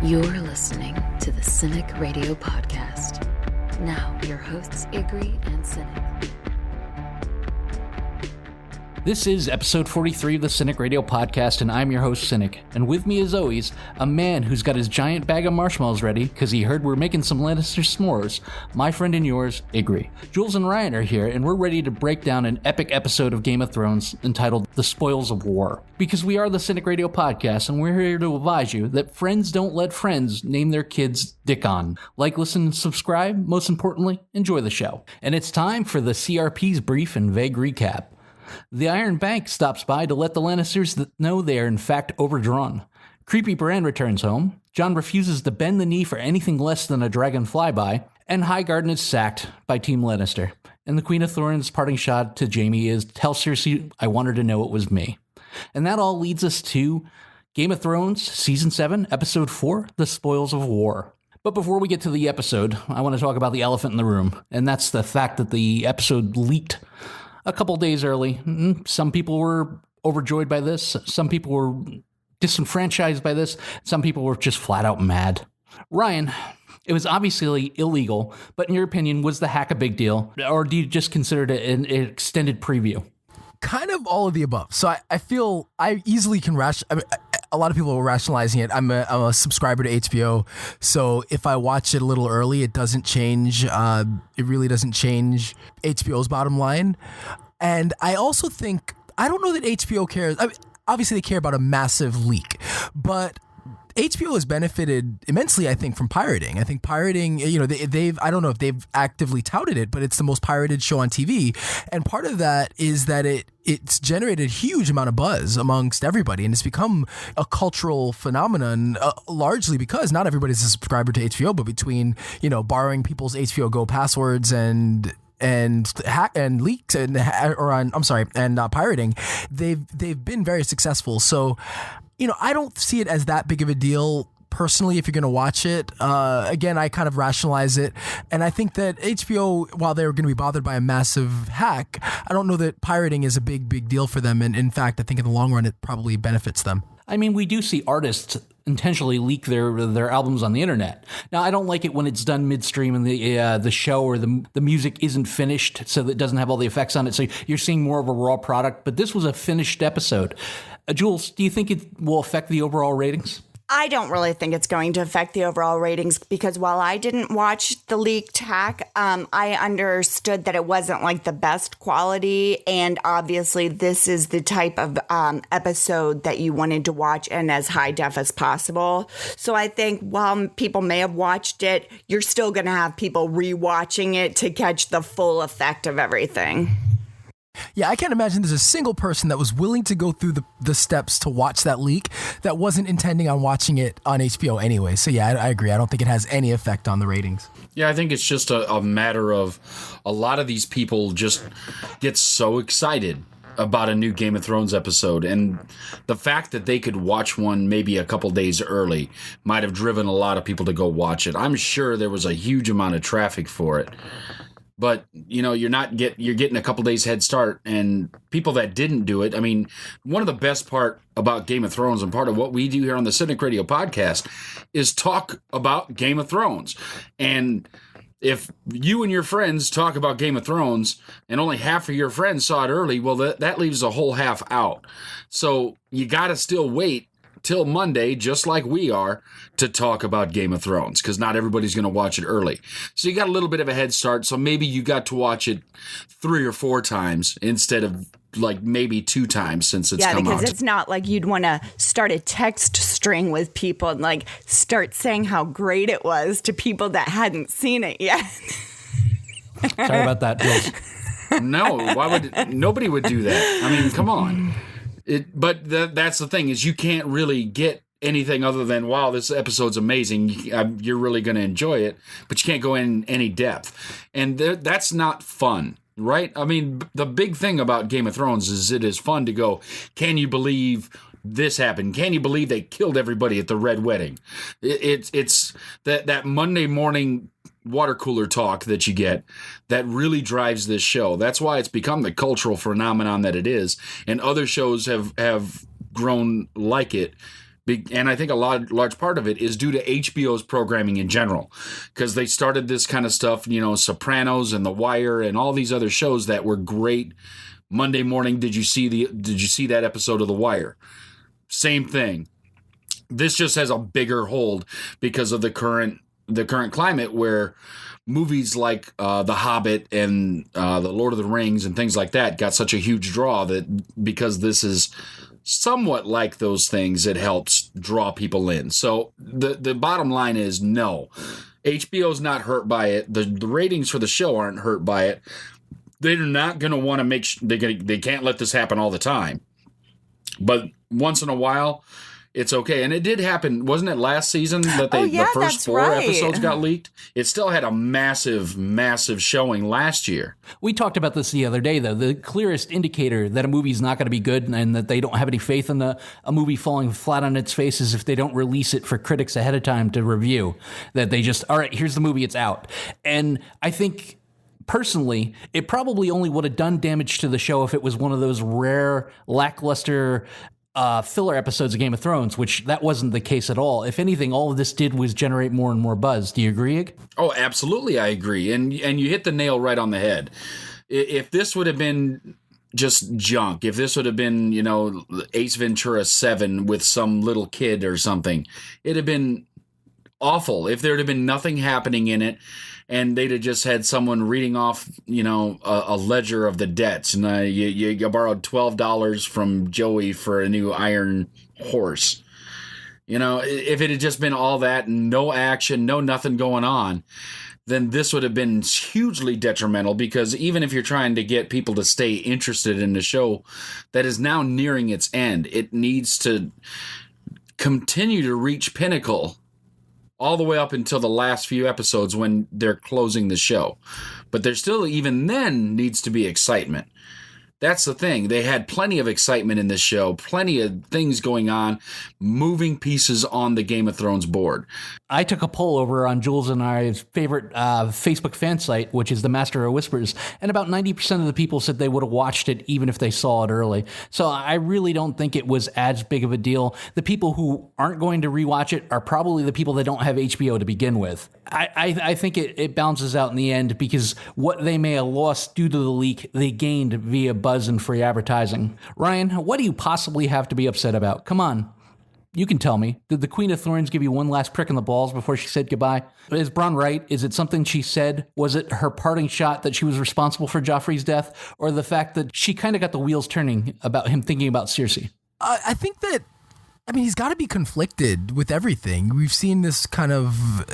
You're listening to the Cinik Radio Podcast. Now, your hosts, Igri and Cinik. This is episode 43 of the Cinik Radio Podcast, and I'm your host, Cinik. And with me, as always, a man who's got his giant bag of marshmallows ready because he heard we're making some Lannister s'mores, my friend and yours, Igri. Jules and Ryan are here, and we're ready to break down an epic episode of Game of Thrones entitled The Spoils of War. Because we are the Cinik Radio Podcast, and we're here to advise you that friends don't let friends name their kids Dickon. Like, listen, and subscribe. Most importantly, enjoy the show. And it's time for the CRP's brief and vague recap. The Iron Bank stops by to let the Lannisters know they are in fact overdrawn. Creepy Bran returns home. Jon refuses to bend the knee for anything less than a dragon flyby. And Highgarden is sacked by Team Lannister. And the Queen of Thorns' parting shot to Jaime is, "Tell Cersei I want her to know it was me." And that all leads us to Game of Thrones Season 7, Episode 4, The Spoils of War. But before we get to the episode, I want to talk about the elephant in the room. And that's the fact that the episode leaked a couple days early. Some people were overjoyed by this. Some people were disenfranchised by this. Some people were just flat out mad. Ryan, it was obviously illegal, but in your opinion, was the hack a big deal? Or do you just consider it an extended preview? Kind of all of the above. So I feel I easily can a lot of people are rationalizing it. I'm a subscriber to HBO, so if I watch it a little early, it doesn't change. It really doesn't change HBO's bottom line. And I also think, I don't know that HBO cares. Obviously, they care about a massive leak, but HBO has benefited immensely, I think, from pirating. I think pirating, they've I don't know if they've actively touted it, but it's the most pirated show on TV. And part of that is that it's generated a huge amount of buzz amongst everybody, and it's become a cultural phenomenon, largely because not everybody's a subscriber to HBO, but between, borrowing people's HBO Go passwords and leaks and pirating, they've been very successful. So, I don't see it as that big of a deal personally if you're going to watch it. Again, I kind of rationalize it. And I think that HBO, while they're going to be bothered by a massive hack, I don't know that pirating is a big deal for them. And in fact, I think in the long run, it probably benefits them. I mean, we do see artists intentionally leak their albums on the internet. Now, I don't like it when it's done midstream and the show or the music isn't finished, so that it doesn't have all the effects on it. So you're seeing more of a raw product. But this was a finished episode. Jules, do you think it will affect the overall ratings? I don't really think it's going to affect the overall ratings because while I didn't watch the leaked hack, I understood that it wasn't like the best quality. And obviously, this is the type of episode that you wanted to watch in as high def as possible. So I think while people may have watched it, you're still going to have people rewatching it to catch the full effect of everything. Yeah, I can't imagine there's a single person that was willing to go through the steps to watch that leak that wasn't intending on watching it on HBO anyway. So yeah, I agree. I don't think it has any effect on the ratings. Yeah, I think it's just a matter of a lot of these people just get so excited about a new Game of Thrones episode, and the fact that they could watch one maybe a couple days early might have driven a lot of people to go watch it. I'm sure there was a huge amount of traffic for it. But, you're getting a couple days head start, and people that didn't do it, I mean, one of the best part about Game of Thrones and part of what we do here on the Cinik Radio Podcast is talk about Game of Thrones. And if you and your friends talk about Game of Thrones and only half of your friends saw it early, well, that leaves a whole half out. So you got to still wait till Monday, just like we are, to talk about Game of Thrones, because not everybody's going to watch it early. So you got a little bit of a head start, so maybe you got to watch it 3 or 4 times instead of like maybe 2 times since it's come out. Yeah, because it's not like you'd want to start a text string with people and like start saying how great it was to people that hadn't seen it yet. Sorry about that, Jules. No, nobody would do that. I mean, come on. But that's the thing, is you can't really get anything other than, wow, this episode's amazing. You're really going to enjoy it, but you can't go in any depth. And that's not fun, right? I mean, the big thing about Game of Thrones is it is fun to go, can you believe this happened? Can you believe they killed everybody at the Red Wedding? It's that Monday morning water cooler talk that you get that really drives this show. That's why it's become the cultural phenomenon that it is, and other shows have grown like it And I think a large part of it is due to HBO's programming in general, because they started this kind of stuff, Sopranos and The Wire and all these other shows that were great. Monday morning, did you see that episode of The Wire? Same thing. This just has a bigger hold because of the current climate, where movies like The Hobbit and The Lord of the Rings and things like that got such a huge draw that because this is somewhat like those things, it helps draw people in. So the bottom line is no. HBO's not hurt by it. The ratings for the show aren't hurt by it. They're not going to want to they can't let this happen all the time. But once in a while, it's okay. And it did happen. Wasn't it last season that the first 4 episodes got leaked? It still had a massive, massive showing last year. We talked about this the other day, though. The clearest indicator that a movie's not going to be good and that they don't have any faith in a movie falling flat on its face is if they don't release it for critics ahead of time to review. That they just, all right, here's the movie, it's out. And I think, personally, it probably only would have done damage to the show if it was one of those rare, lackluster filler episodes of Game of Thrones, which that wasn't the case at all. If anything, all of this did was generate more and more buzz. Do you agree, Ig? Oh, absolutely, I agree. And you hit the nail right on the head. If this would have been just junk, if this would have been, Ace Ventura 7 with some little kid or something, it'd have been awful. If there'd have been nothing happening in it, and they'd have just had someone reading off, a ledger of the debts. And you borrowed $12 from Joey for a new iron horse. If it had just been all that, no action, no nothing going on, then this would have been hugely detrimental, because even if you're trying to get people to stay interested in the show that is now nearing its end, it needs to continue to reach pinnacle all the way up until the last few episodes when they're closing the show. But there still, even then, needs to be excitement. That's the thing. They had plenty of excitement in this show, plenty of things going on, moving pieces on the Game of Thrones board. I took a poll over on Jules and I's favorite Facebook fan site, which is the Master of Whispers, and about 90% of the people said they would have watched it even if they saw it early. So I really don't think it was as big of a deal. The people who aren't going to rewatch it are probably the people that don't have HBO to begin with. I think it balances out in the end, because what they may have lost due to the leak, they gained via buzz and free advertising. Ryan, what do you possibly have to be upset about? Come on. You can tell me. Did the Queen of Thorns give you one last prick in the balls before she said goodbye? Is Bronn right? Is it something she said? Was it her parting shot that she was responsible for Joffrey's death? Or the fact that she kind of got the wheels turning about him thinking about Cersei? I think that, he's got to be conflicted with everything. We've seen this kind of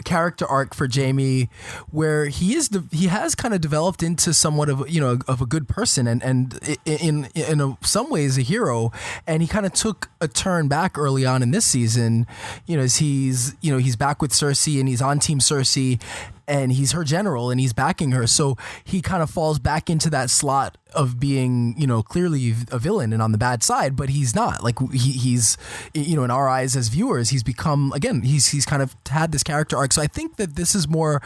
character arc for Jaime where he has kind of developed into somewhat of, of a good person and in some ways a hero. And he kind of took a turn back early on in this season, as he's back with Cersei and he's on Team Cersei, and he's her general and he's backing her. So he kind of falls back into that slot of being, clearly a villain and on the bad side, but he's not. Like he's, in our eyes as viewers, he's become, again, he's kind of had this character arc. So I think that this is more,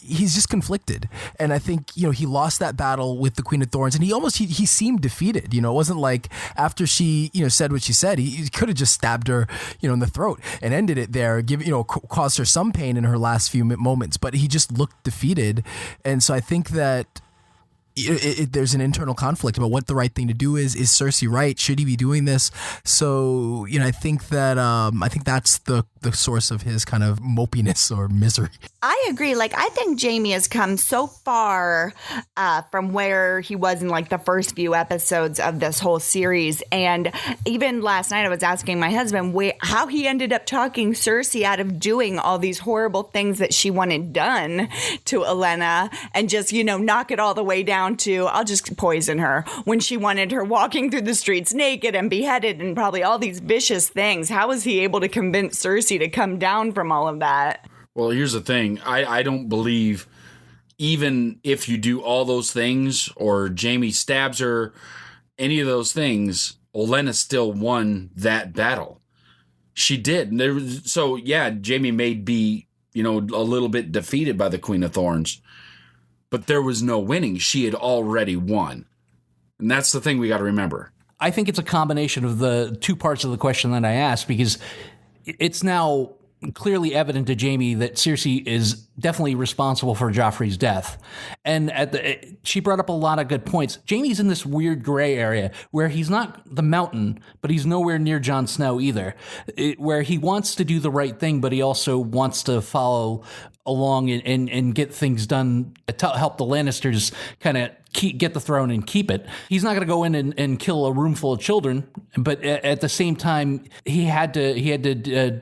he's just conflicted. And I think, he lost that battle with the Queen of Thorns, and he seemed defeated. It wasn't like after she, said what she said, he could have just stabbed her, in the throat and ended it there, caused her some pain in her last few moments, but he just looked defeated. And so I think that there's an internal conflict about what the right thing to do is. Is Cersei right? Should he be doing this? So, I think that that's the source of his kind of mopiness or misery. I agree. I think Jaime has come so far from where he was in the first few episodes of this whole series. And even last night I was asking my husband how he ended up talking Cersei out of doing all these horrible things that she wanted done to Olenna, and just, knock it all the way down to, I'll just poison her, when she wanted her walking through the streets naked and beheaded and probably all these vicious things. How was he able to convince Cersei to come down from all of that? Well, here's the thing. I don't believe, even if you do all those things or Jaime stabs her, any of those things, Olenna still won that battle. She did. Jaime may be, a little bit defeated by the Queen of Thorns, but there was no winning. She had already won. And that's the thing we got to remember. I think it's a combination of the two parts of the question that I asked, because it's now clearly evident to Jaime that Cersei is definitely responsible for Joffrey's death. And she brought up a lot of good points. Jaime's in this weird gray area where he's not the Mountain, but he's nowhere near Jon Snow either, where he wants to do the right thing, but he also wants to follow along and get things done to help the Lannisters kind of get the throne and keep it. He's not going to go in and kill a room full of children, but at the same time, he had to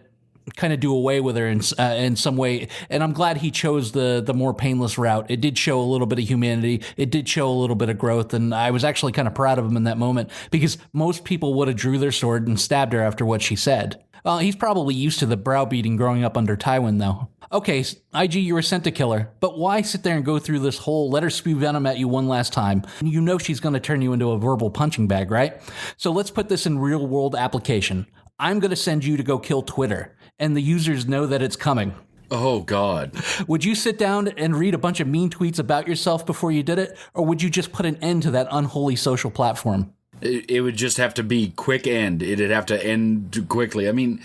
kind of do away with her in some way. And I'm glad he chose the more painless route. It did show a little bit of humanity. It did show a little bit of growth. And I was actually kind of proud of him in that moment, because most people would have drew their sword and stabbed her after what she said. Well, he's probably used to the browbeating growing up under Tywin, though. Okay, IG, you were sent to kill her, but why sit there and go through this whole let her spew venom at you one last time? You know she's going to turn you into a verbal punching bag, right? So let's put this in real world application. I'm going to send you to go kill Twitter, and the users know that it's coming. Oh, God. Would you sit down and read a bunch of mean tweets about yourself before you did it, or would you just put an end to that unholy social platform? It would just have to be quick end. It'd have to end quickly. I mean,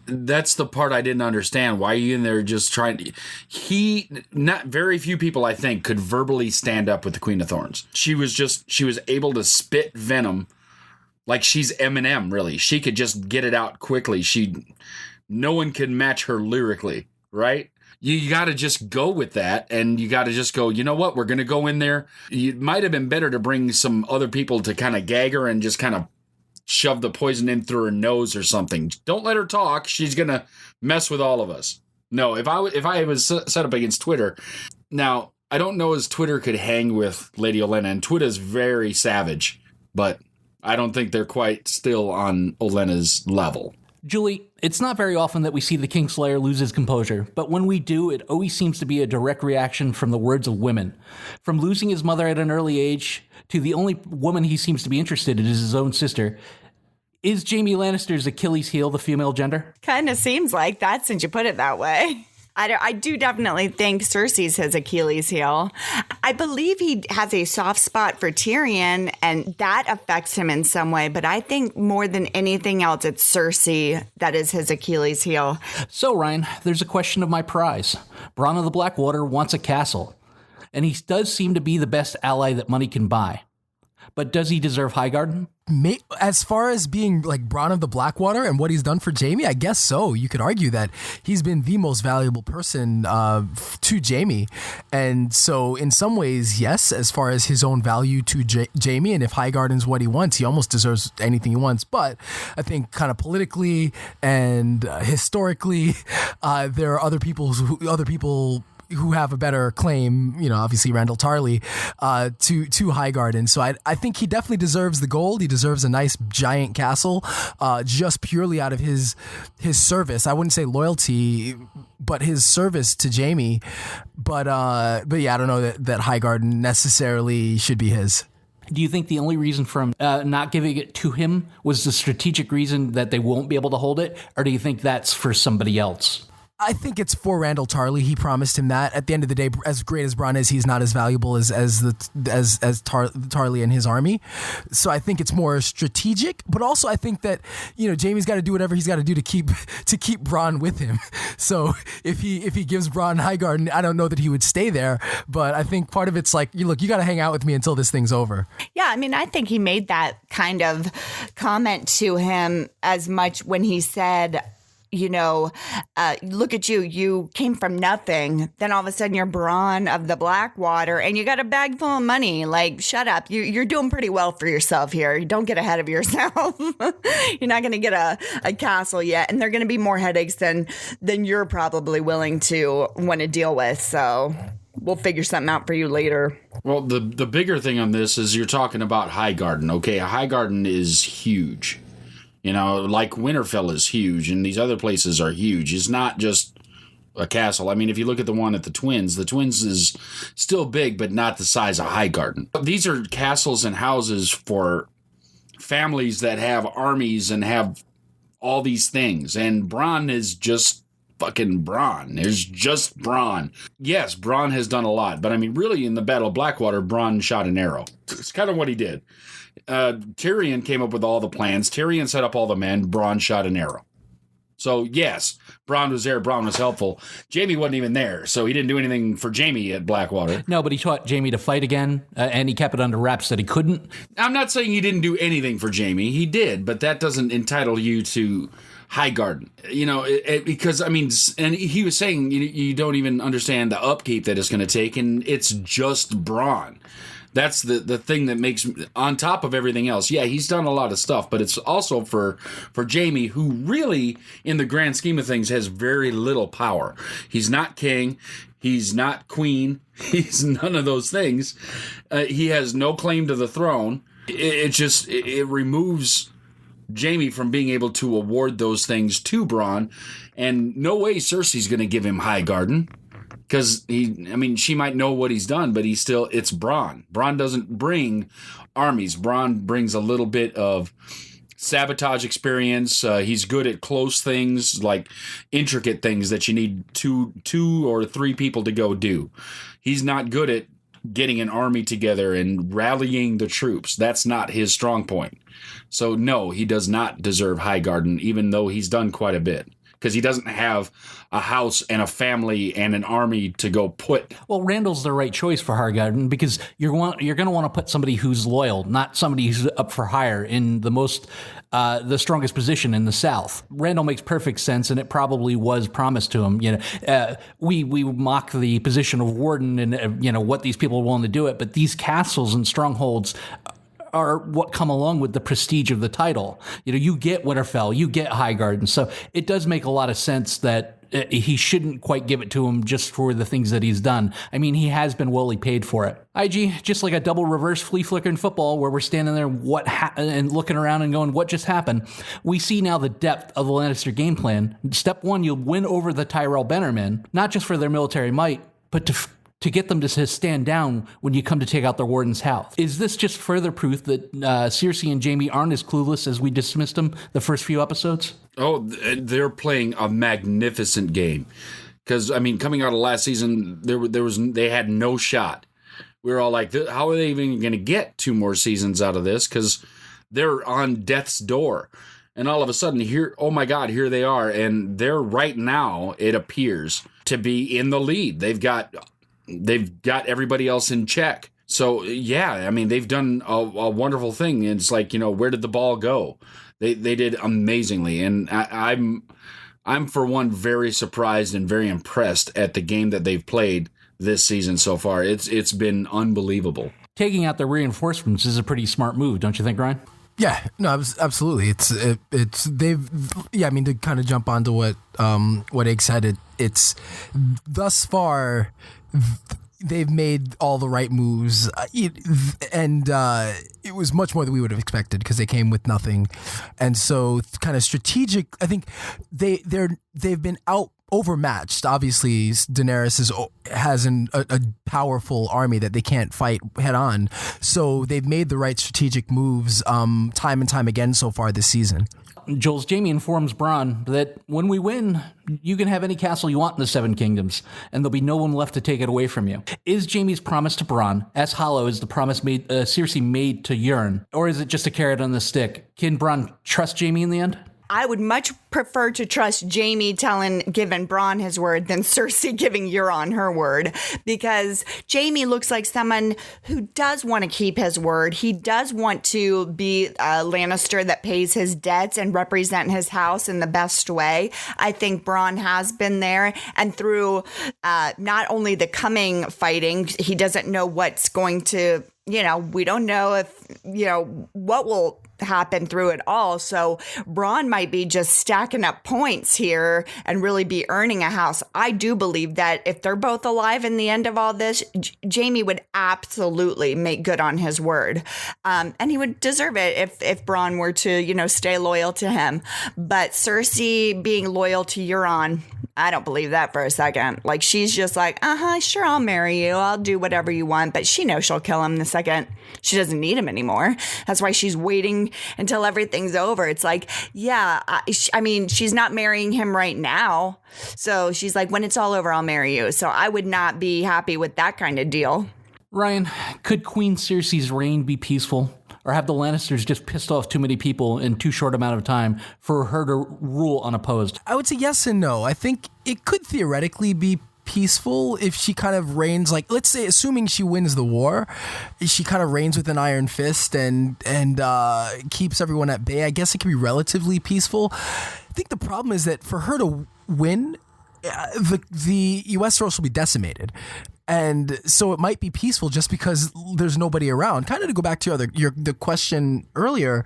that's the part I didn't understand. Why are you in there just trying to... Not very few people, I think, could verbally stand up with the Queen of Thorns. She was able to spit venom like she's Eminem, really. She could just get it out quickly. No one can match her lyrically, right? You got to just go with that, and you got to just go, you know what, we're going to go in there. It might have been better to bring some other people to kind of gag her and just kind of shove the poison in through her nose or something. Don't let her talk. She's going to mess with all of us. No, if I was set up against Twitter, now, I don't know as Twitter could hang with Lady Olenna, and Twitter's very savage, but I don't think they're quite still on Olenna's level. Julie, it's not very often that we see the Kingslayer lose his composure, but when we do, it always seems to be a direct reaction from the words of women. From losing his mother at an early age to the only woman he seems to be interested in is his own sister. Is Jaime Lannister's Achilles heel the female gender? Kind of seems like that since you put it that way. I do definitely think Cersei's his Achilles heel. I believe he has a soft spot for Tyrion, and that affects him in some way. But I think more than anything else, it's Cersei that is his Achilles heel. So, Ryan, there's a question of my prize. Bronn of the Blackwater wants a castle, and he does seem to be the best ally that money can buy. But does he deserve Highgarden? As far as being like Bronn of the Blackwater and what he's done for Jaime, I guess so. You could argue that he's been the most valuable person to Jaime. And so in some ways, yes, as far as his own value to Jaime, and if Highgarden's what he wants, he almost deserves anything he wants. But I think kind of politically and historically, there are other people who have a better claim, obviously Randall Tarley, to Highgarden. So I think he definitely deserves the gold. He deserves a nice giant castle, just purely out of his service. I wouldn't say loyalty, but his service to Jaime. But yeah, I don't know that Highgarden necessarily should be his. Do you think the only reason for him not giving it to him was the strategic reason that they won't be able to hold it? Or do you think that's for somebody else? I think it's for Randall Tarley. He promised him that. At the end of the day, as great as Bronn is, he's not as valuable as Tarley and his army. So I think it's more strategic. But also, I think that Jaime's got to do whatever he's got to do to keep Bronn with him. So if he gives Bronn Highgarden, I don't know that he would stay there. But I think part of it's like, you got to hang out with me until this thing's over. Yeah, I mean, I think he made that kind of comment to him as much when he said, look at you. You came from nothing. Then all of a sudden you're Bronn of the Blackwater and you got a bag full of money. Like, shut up. You're doing pretty well for yourself here. You don't get ahead of yourself. You're not going to get a castle yet. And they're going to be more headaches than you're probably willing to want to deal with. So we'll figure something out for you later. Well, the bigger thing on this is you're talking about Highgarden. Okay, Highgarden is huge. Like Winterfell is huge, and these other places are huge. It's not just a castle. I mean, if you look at the one at the Twins is still big, but not the size of Highgarden. These are castles and houses for families that have armies and have all these things. And Bronn is just fucking Bronn. There's just Bronn. Yes, Bronn has done a lot, but I mean, really, in the Battle of Blackwater, Bronn shot an arrow. It's kind of what he did. Tyrion came up with all the plans. Tyrion set up all the men. Bronn shot an arrow. So, yes, Bronn was there. Bronn was helpful. Jaime wasn't even there, so he didn't do anything for Jaime at Blackwater. No, but he taught Jaime to fight again, and he kept it under wraps that he couldn't. I'm not saying he didn't do anything for Jaime. He did, but that doesn't entitle you to Highgarden. You know, because, I mean, and he was saying you don't even understand the upkeep that it's going to take, and it's just Bronn. That's the thing that makes, on top of everything else, yeah, he's done a lot of stuff, but it's also for Jaime, who really, in the grand scheme of things, has very little power. He's not king. He's not queen. He's none of those things. He has no claim to the throne. It removes Jaime from being able to award those things to Bronn, and no way Cersei's going to give him Highgarden. Because she might know what he's done, but it's Bronn. Bronn doesn't bring armies. Bronn brings a little bit of sabotage experience. He's good at close things, like intricate things that you need two or three people to go do. He's not good at getting an army together and rallying the troops. That's not his strong point. So no, he does not deserve Highgarden, even though he's done quite a bit. Because he doesn't have a house and a family and an army to go put. Well, Randall's the right choice for Highgarden because you're going to want to put somebody who's loyal, not somebody who's up for hire in the strongest position in the South. Randall makes perfect sense, and it probably was promised to him. We mock the position of warden and what these people are willing to do it, but these castles and strongholds are what come along with the prestige of the title. You get Winterfell, you get Highgarden, so it does make a lot of sense that he shouldn't quite give it to him just for the things that he's done. I mean, he has been well paid for it. IG, just like a double reverse flea flicker in football where we're standing there and looking around and going, what just happened? We see now the depth of the Lannister game plan. Step one, you'll win over the Tyrell Bannermen, not just for their military might, but to get them to stand down when you come to take out their warden's house. Is this just further proof that Cersei and Jaime aren't as clueless as we dismissed them the first few episodes? Oh, they're playing a magnificent game. Because, I mean, coming out of last season, they had no shot. We were all like, how are they even going to get 2 more seasons out of this? Because they're on death's door. And all of a sudden, oh my God, here they are. And they're right now, it appears, to be in the lead. They've got everybody else in check. So, yeah, I mean, they've done a wonderful thing. It's like, where did the ball go? They did amazingly. And I'm for one, very surprised and very impressed at the game that they've played this season so far. It's been unbelievable. Taking out the reinforcements is a pretty smart move, don't you think, Ryan? Yeah, no, absolutely. To kind of jump onto what Egg said, it's thus far they've made all the right moves, and it was much more than we would have expected because they came with nothing, and so kind of strategic. I think they've been overmatched. Obviously, Daenerys has a powerful army that they can't fight head on. So they've made the right strategic moves time and time again so far this season. Jules, Jaime informs Bronn that when we win, you can have any castle you want in the Seven Kingdoms, and there'll be no one left to take it away from you. Is Jaime's promise to Bronn as hollow as the promise Cersei made to Euron, or is it just a carrot on the stick? Can Bronn trust Jaime in the end? I would much prefer to trust Jaime giving Bronn his word than Cersei giving Euron her word, because Jaime looks like someone who does want to keep his word. He does want to be a Lannister that pays his debts and represent his house in the best way. I think Bronn has been there, and through not only the coming fighting, he doesn't know what's going to, we don't know if, what will happen through it all. So Bronn might be just stacking up points here and really be earning a house. I do believe that if they're both alive in the end of all this, Jaime would absolutely make good on his word. And he would deserve it if Bronn were to, stay loyal to him. But Cersei being loyal to Euron, I don't believe that for a second. Like, she's just like, sure, I'll marry you. I'll do whatever you want. But she knows she'll kill him the second she doesn't need him anymore. That's why she's waiting until everything's over. It's like, yeah, I mean, she's not marrying him right now. So she's like, when it's all over, I'll marry you. So I would not be happy with that kind of deal. Ryan, could Queen Cersei's reign be peaceful? Or have the Lannisters just pissed off too many people in too short amount of time for her to rule unopposed? I would say yes and no. I think it could theoretically be peaceful if she kind of reigns, like, let's say, assuming she wins the war, she kind of reigns with an iron fist and keeps everyone at bay. I guess it could be relatively peaceful. I think the problem is that for her to win, the U.S. force will be decimated. And so it might be peaceful just because there's nobody around. Kind of to go back to the question earlier,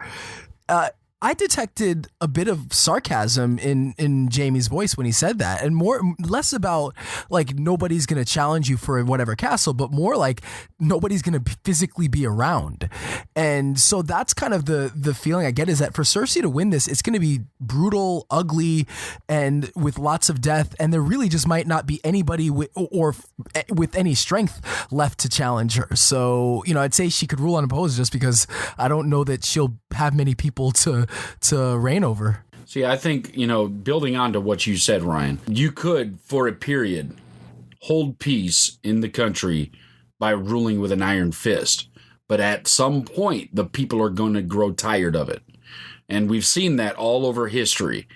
I detected a bit of sarcasm in Jaime's voice when he said that, and less about like nobody's going to challenge you for whatever castle, but more like nobody's going to physically be around. And so that's kind of the feeling I get, is that for Cersei to win this, it's going to be brutal, ugly, and with lots of death, and there really just might not be anybody with any strength left to challenge her. So, I'd say she could rule unopposed just because I don't know that she'll have many people to reign over. See, I think, building on to what you said, Ryan, you could, for a period, hold peace in the country by ruling with an iron fist. But at some point, the people are going to grow tired of it. And we've seen that all over history.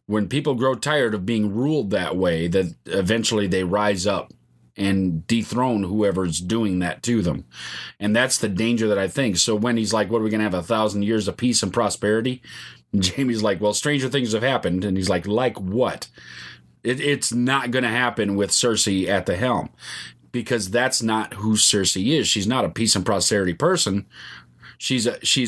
When people grow tired of being ruled that way, that eventually they rise up and dethrone whoever's doing that to them. And that's the danger that I think. So when he's like, what are we going to have, 1,000 years of peace and prosperity? And Jaime's like, well, stranger things have happened. And he's like what? It's not going to happen with Cersei at the helm, because that's not who Cersei is. She's not a peace and prosperity person. She's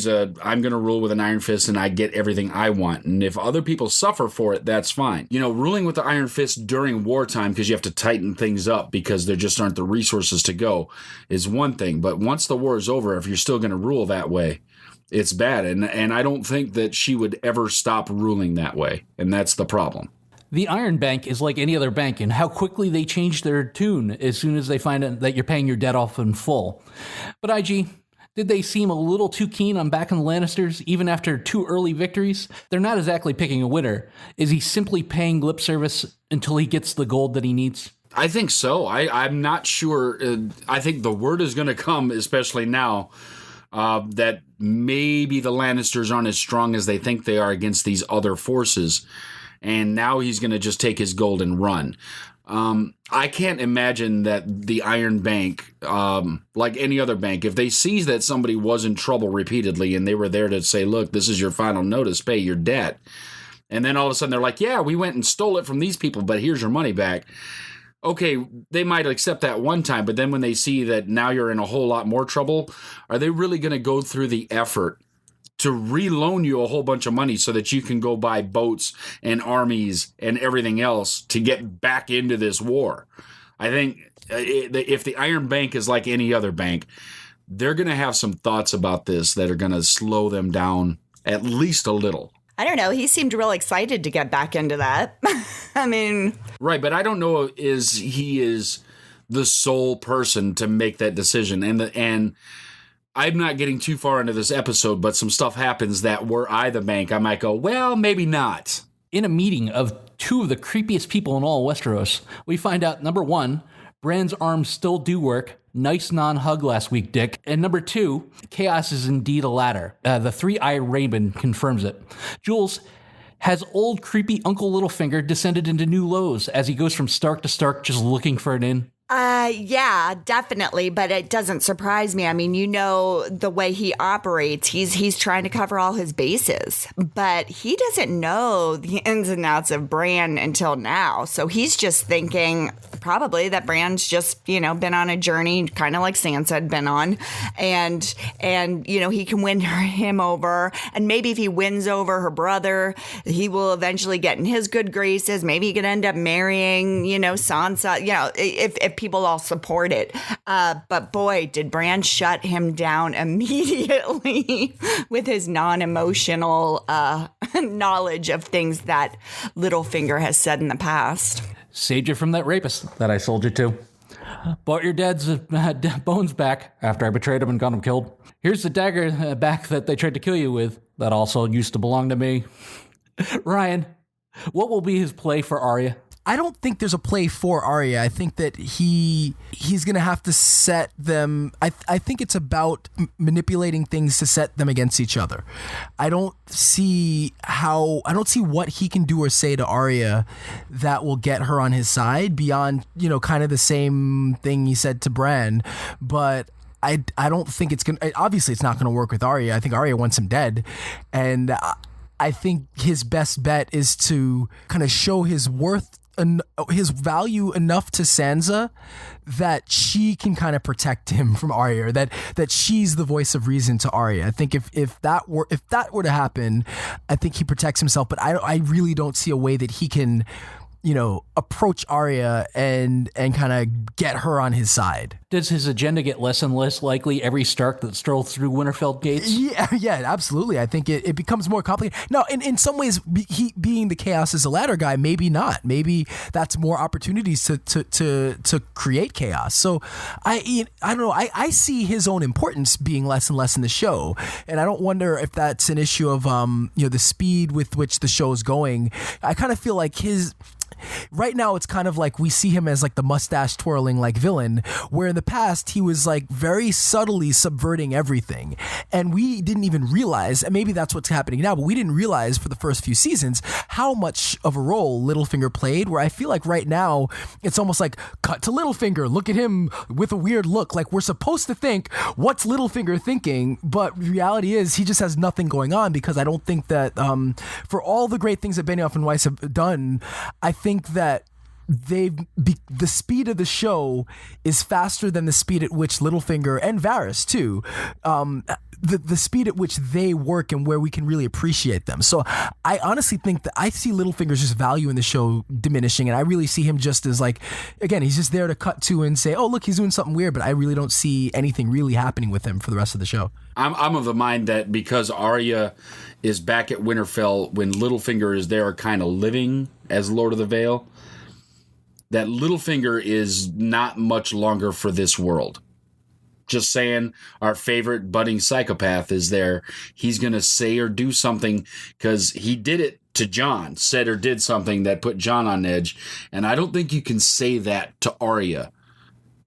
I'm going to rule with an iron fist and I get everything I want. And if other people suffer for it, that's fine. Ruling with the iron fist during wartime, because you have to tighten things up because there just aren't the resources to go, is one thing. But once the war is over, if you're still going to rule that way, it's bad. And I don't think that she would ever stop ruling that way. And that's the problem. The Iron Bank is like any other bank in how quickly they change their tune as soon as they find out that you're paying your debt off in full. But IG, did they seem a little too keen on backing the Lannisters, even after 2 early victories? They're not exactly picking a winner. Is he simply paying lip service until he gets the gold that he needs? I think so. I'm not sure. I think the word is going to come, especially now, that maybe the Lannisters aren't as strong as they think they are against these other forces. And now he's going to just take his gold and run. I can't imagine that the Iron Bank, like any other bank, if they see that somebody was in trouble repeatedly and they were there to say, look, this is your final notice, pay your debt. And then all of a sudden they're like, yeah, we went and stole it from these people, but here's your money back. Okay, they might accept that one time, but then when they see that now you're in a whole lot more trouble, are they really going to go through the effort to re-loan you a whole bunch of money so that you can go buy boats and armies and everything else to get back into this war? I think if the Iron Bank is like any other bank, they're going to have some thoughts about this that are going to slow them down at least a little. I don't know. He seemed real excited to get back into that. I mean... Right, but I don't know he is the sole person to make that decision. And I'm not getting too far into this episode, but some stuff happens that were I the bank, I might go, well, maybe not. In a meeting of 2 of the creepiest people in all Westeros, we find out, number 1, Bran's arms still do work. Nice non-hug last week, Dick. And number 2, chaos is indeed a ladder. The 3-Eye Raven confirms it. Jules, has old creepy Uncle Littlefinger descended into new lows as he goes from Stark to Stark just looking for an in? Yeah, definitely. But it doesn't surprise me. I mean, the way he operates, he's trying to cover all his bases, but he doesn't know the ins and outs of Bran until now. So he's just thinking probably that Bran's just, been on a journey, kind of like Sansa had been on. And, he can win him over. And maybe if he wins over her brother, he will eventually get in his good graces. Maybe he could end up marrying, Sansa, if people all support it. But boy, did Bran shut him down immediately with his non-emotional knowledge of things that Littlefinger has said in the past. Saved you from that rapist that I sold you to. Bought your dad's bones back after I betrayed him and got him killed. Here's the dagger back that they tried to kill you with. That also used to belong to me. Ryan, what will be his play for Arya? I don't think there's a play for Arya. I think that he's going to have to set them. I think it's about manipulating things to set them against each other. I don't see what he can do or say to Arya that will get her on his side beyond, kind of the same thing he said to Bran. But I don't think it's going to, obviously it's not going to work with Arya. I think Arya wants him dead. And I think his best bet is to kind of show his value enough to Sansa that she can kind of protect him from Arya, that she's the voice of reason to Arya. I think if that were to happen, I think he protects himself, but I really don't see a way that he can, approach Arya and kind of get her on his side. Does his agenda get less and less likely every Stark that strolls through Winterfell gates? Yeah, absolutely. I think it becomes more complicated. Now, in some ways, he being the Chaos is a ladder guy, maybe not. Maybe that's more opportunities to create chaos. So I don't know. I see his own importance being less and less in the show, and I don't wonder if that's an issue of the speed with which the show is going. I kind of feel like right now it's kind of like we see him as like the mustache twirling like villain, where in the past he was like very subtly subverting everything, and we didn't even realize, and maybe that's what's happening now, but we didn't realize for the first few seasons how much of a role Littlefinger played, where I feel like right now it's almost like cut to Littlefinger, look at him with a weird look, like we're supposed to think what's Littlefinger thinking, but reality is he just has nothing going on, because I don't think that for all the great things that Benioff and Weiss have done, I think that the speed of the show is faster than the speed at which Littlefinger and Varys too, the speed at which they work and where we can really appreciate them. So I honestly think that I see Littlefinger's just value in the show diminishing, and I really see him just as like, again, he's just there to cut to and say, oh, look, he's doing something weird, but I really don't see anything really happening with him for the rest of the show. I'm of the mind that because Arya is back at Winterfell when Littlefinger is there kind of living as Lord of the Vale, that Littlefinger is not much longer for this world. Just saying, our favorite budding psychopath is there. He's going to say or do something because he did it to Jon, said or did something that put Jon on edge. And I don't think you can say that to Arya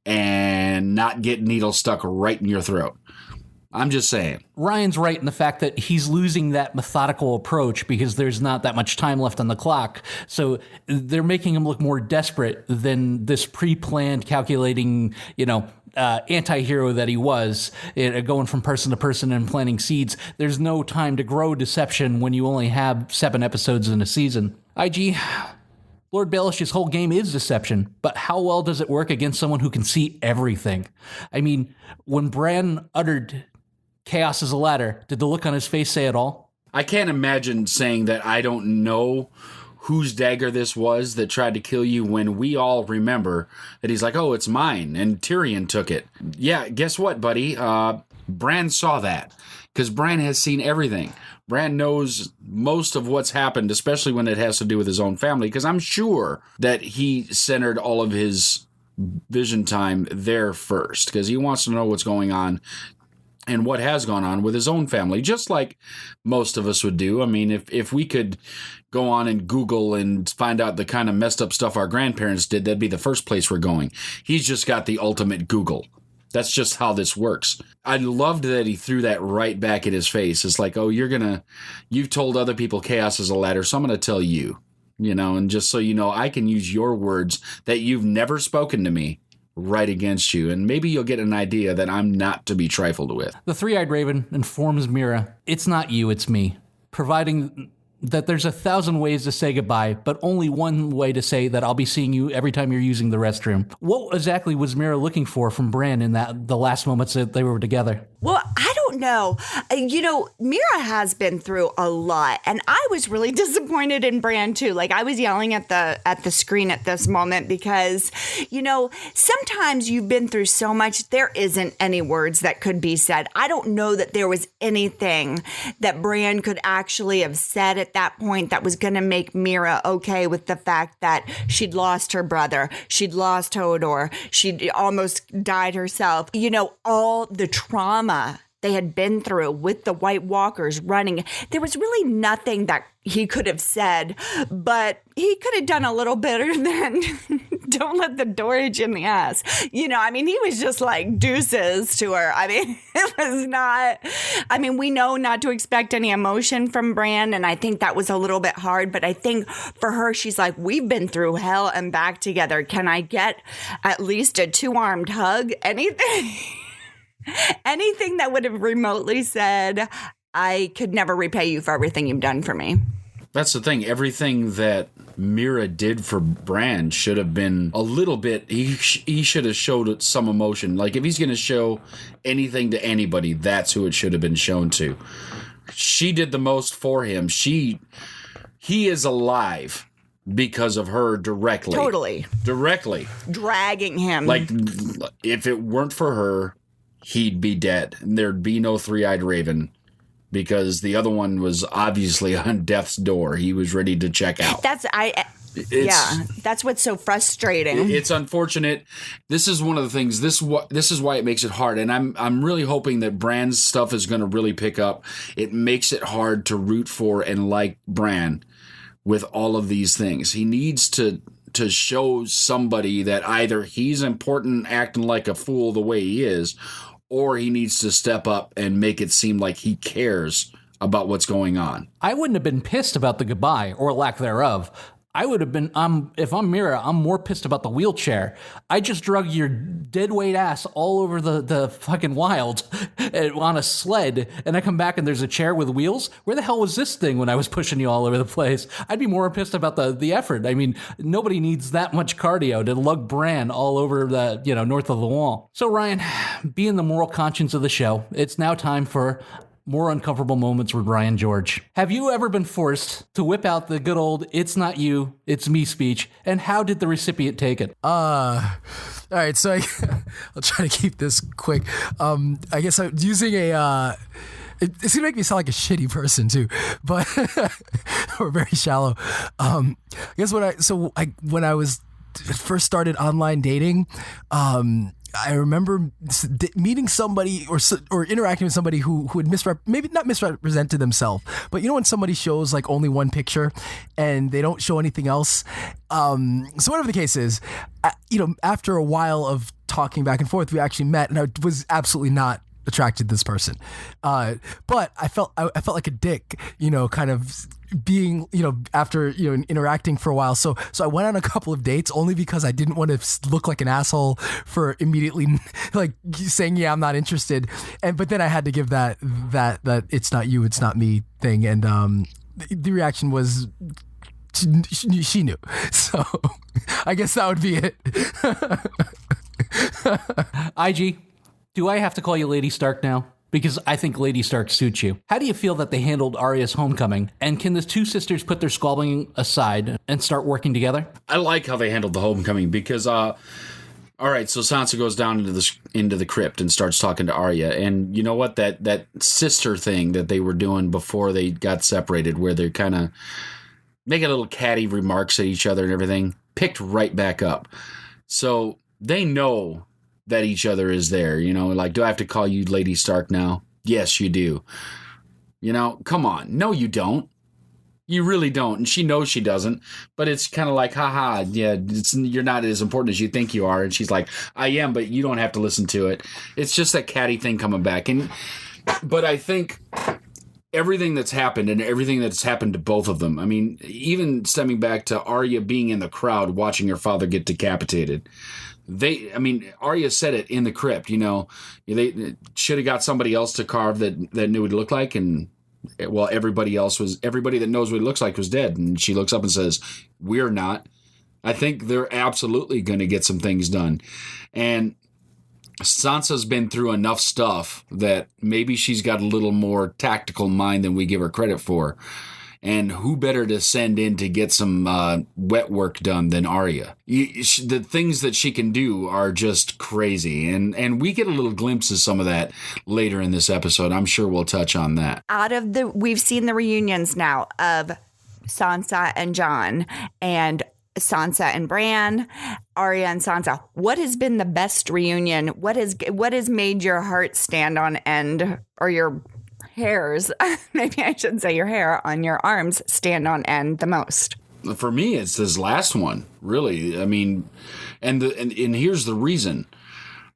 and not get needle stuck right in your throat. I'm just saying. Ryan's right in the fact that he's losing that methodical approach because there's not that much time left on the clock. So they're making him look more desperate than this pre-planned, calculating, anti-hero that he was, going from person to person and planting seeds. There's no time to grow deception when you only have 7 episodes in a season. IG, Lord Baelish's whole game is deception, but how well does it work against someone who can see everything? I mean, when Bran uttered chaos is a ladder, did the look on his face say it all? I can't imagine saying that I don't know whose dagger this was that tried to kill you, when we all remember that he's like, oh, it's mine, and Tyrion took it. Yeah, guess what, buddy? Bran saw that, because Bran has seen everything. Bran knows most of what's happened, especially when it has to do with his own family, because I'm sure that he centered all of his vision time there first, because he wants to know what's going on and what has gone on with his own family, just like most of us would do. I mean, if we could go on and Google and find out the kind of messed up stuff our grandparents did, that'd be the first place we're going. He's just got the ultimate Google. That's just how this works. I loved that he threw that right back at his face. It's like, oh, you've told other people chaos is a ladder, so I'm going to tell you, and just so you know, I can use your words that you've never spoken to me right against you, and maybe you'll get an idea that I'm not to be trifled with. The Three-Eyed Raven informs Mira, it's not you, it's me, providing that there's 1,000 ways to say goodbye, but only one way to say that I'll be seeing you every time you're using the restroom. What exactly was Mira looking for from Bran in the last moments that they were together? Well, I don't know. Mira has been through a lot, and I was really disappointed in Bran too. Like, I was yelling at the screen at this moment because, sometimes you've been through so much, there isn't any words that could be said. I don't know that there was anything that Bran could actually have said at that point that was going to make Mira okay with the fact that she'd lost her brother, she'd lost Hodor, she'd almost died herself. All the trauma they had been through with the White Walkers running. There was really nothing that he could have said, but he could have done a little better than don't let the door hit you in the ass. He was just like deuces to her. It was not, we know not to expect any emotion from Bran, and I think that was a little bit hard, but I think for her, she's like, we've been through hell and back together. Can I get at least a 2-armed hug? Anything? Anything that would have remotely said, I could never repay you for everything you've done for me. That's the thing. Everything that Mira did for Bran should have been a little bit, he should have showed some emotion. Like, if he's going to show anything to anybody, that's who it should have been shown to. She did the most for him. He is alive because of her directly. Totally. Directly. Dragging him. Like, if it weren't for her, he'd be dead. And there'd be no Three-Eyed Raven, because the other one was obviously on death's door. He was ready to check out. That's what's so frustrating. It's unfortunate. This is one of the things. This is why it makes it hard. And I'm really hoping that Bran's stuff is going to really pick up. It makes it hard to root for and like Bran with all of these things. He needs to show somebody that either he's important, acting like a fool the way he is, or he needs to step up and make it seem like he cares about what's going on. I wouldn't have been pissed about the goodbye or lack thereof. I would have been, if I'm Mira, I'm more pissed about the wheelchair. I just drug your dead weight ass all over the fucking wild on a sled, and I come back and there's a chair with wheels. Where the hell was this thing when I was pushing you all over the place? I'd be more pissed about the effort. Nobody needs that much cardio to lug Bran all over the, north of the wall. So Ryan, being the moral conscience of the show, it's now time for more uncomfortable moments with Ryan George. Have you ever been forced to whip out the good old "it's not you, it's me" speech? And how did the recipient take it? All right, so I'll try to keep this quick. I guess I'm using it's gonna make me sound like a shitty person too, but or very shallow. I guess when I was first started online dating, I remember meeting somebody or interacting with somebody who would maybe not misrepresented themselves, but when somebody shows like only one picture and they don't show anything else. So whatever the case is, after a while of talking back and forth, we actually met, and I was absolutely not attracted to this person. But I felt like a dick, kind of being, after, interacting for a while. So I went on a couple of dates only because I didn't want to look like an asshole for immediately like saying, yeah, I'm not interested. But then I had to give that "it's not you, it's not me" thing. And the reaction was, she knew. So I guess that would be it. IG, do I have to call you Lady Stark now? Because I think Lady Stark suits you. How do you feel that they handled Arya's homecoming? And can the two sisters put their squabbling aside and start working together? I like how they handled the homecoming because, all right, so Sansa goes down into the crypt and starts talking to Arya. And you know what? That sister thing that they were doing before they got separated, where they're kind of making little catty remarks at each other and everything, picked right back up. So they know that each other is there, like, do I have to call you Lady Stark now? Yes, you do. Come on. No, you don't. You really don't. And she knows she doesn't, but it's kind of like, haha, yeah, you're not as important as you think you are. And she's like, I am, but you don't have to listen to it. It's just that catty thing coming back. But I think everything that's happened and everything that's happened to both of them, even stemming back to Arya being in the crowd watching her father get decapitated, Arya said it in the crypt, they should have got somebody else to carve that knew what it looked like. And everybody that knows what it looks like was dead. And she looks up and says, we're not. I think they're absolutely going to get some things done. And Sansa's been through enough stuff that maybe she's got a little more tactical mind than we give her credit for. And who better to send in to get some wet work done than Arya? The things that she can do are just crazy. And we get a little glimpse of some of that later in this episode. I'm sure we'll touch on that. We've seen the reunions now of Sansa and Jon, and Sansa and Bran, Arya and Sansa, what has been the best reunion? What has made your heart stand on end, or your hairs, maybe I should say your hair on your arms stand on end the most? For me, it's this last one, really. I mean, and here's the reason.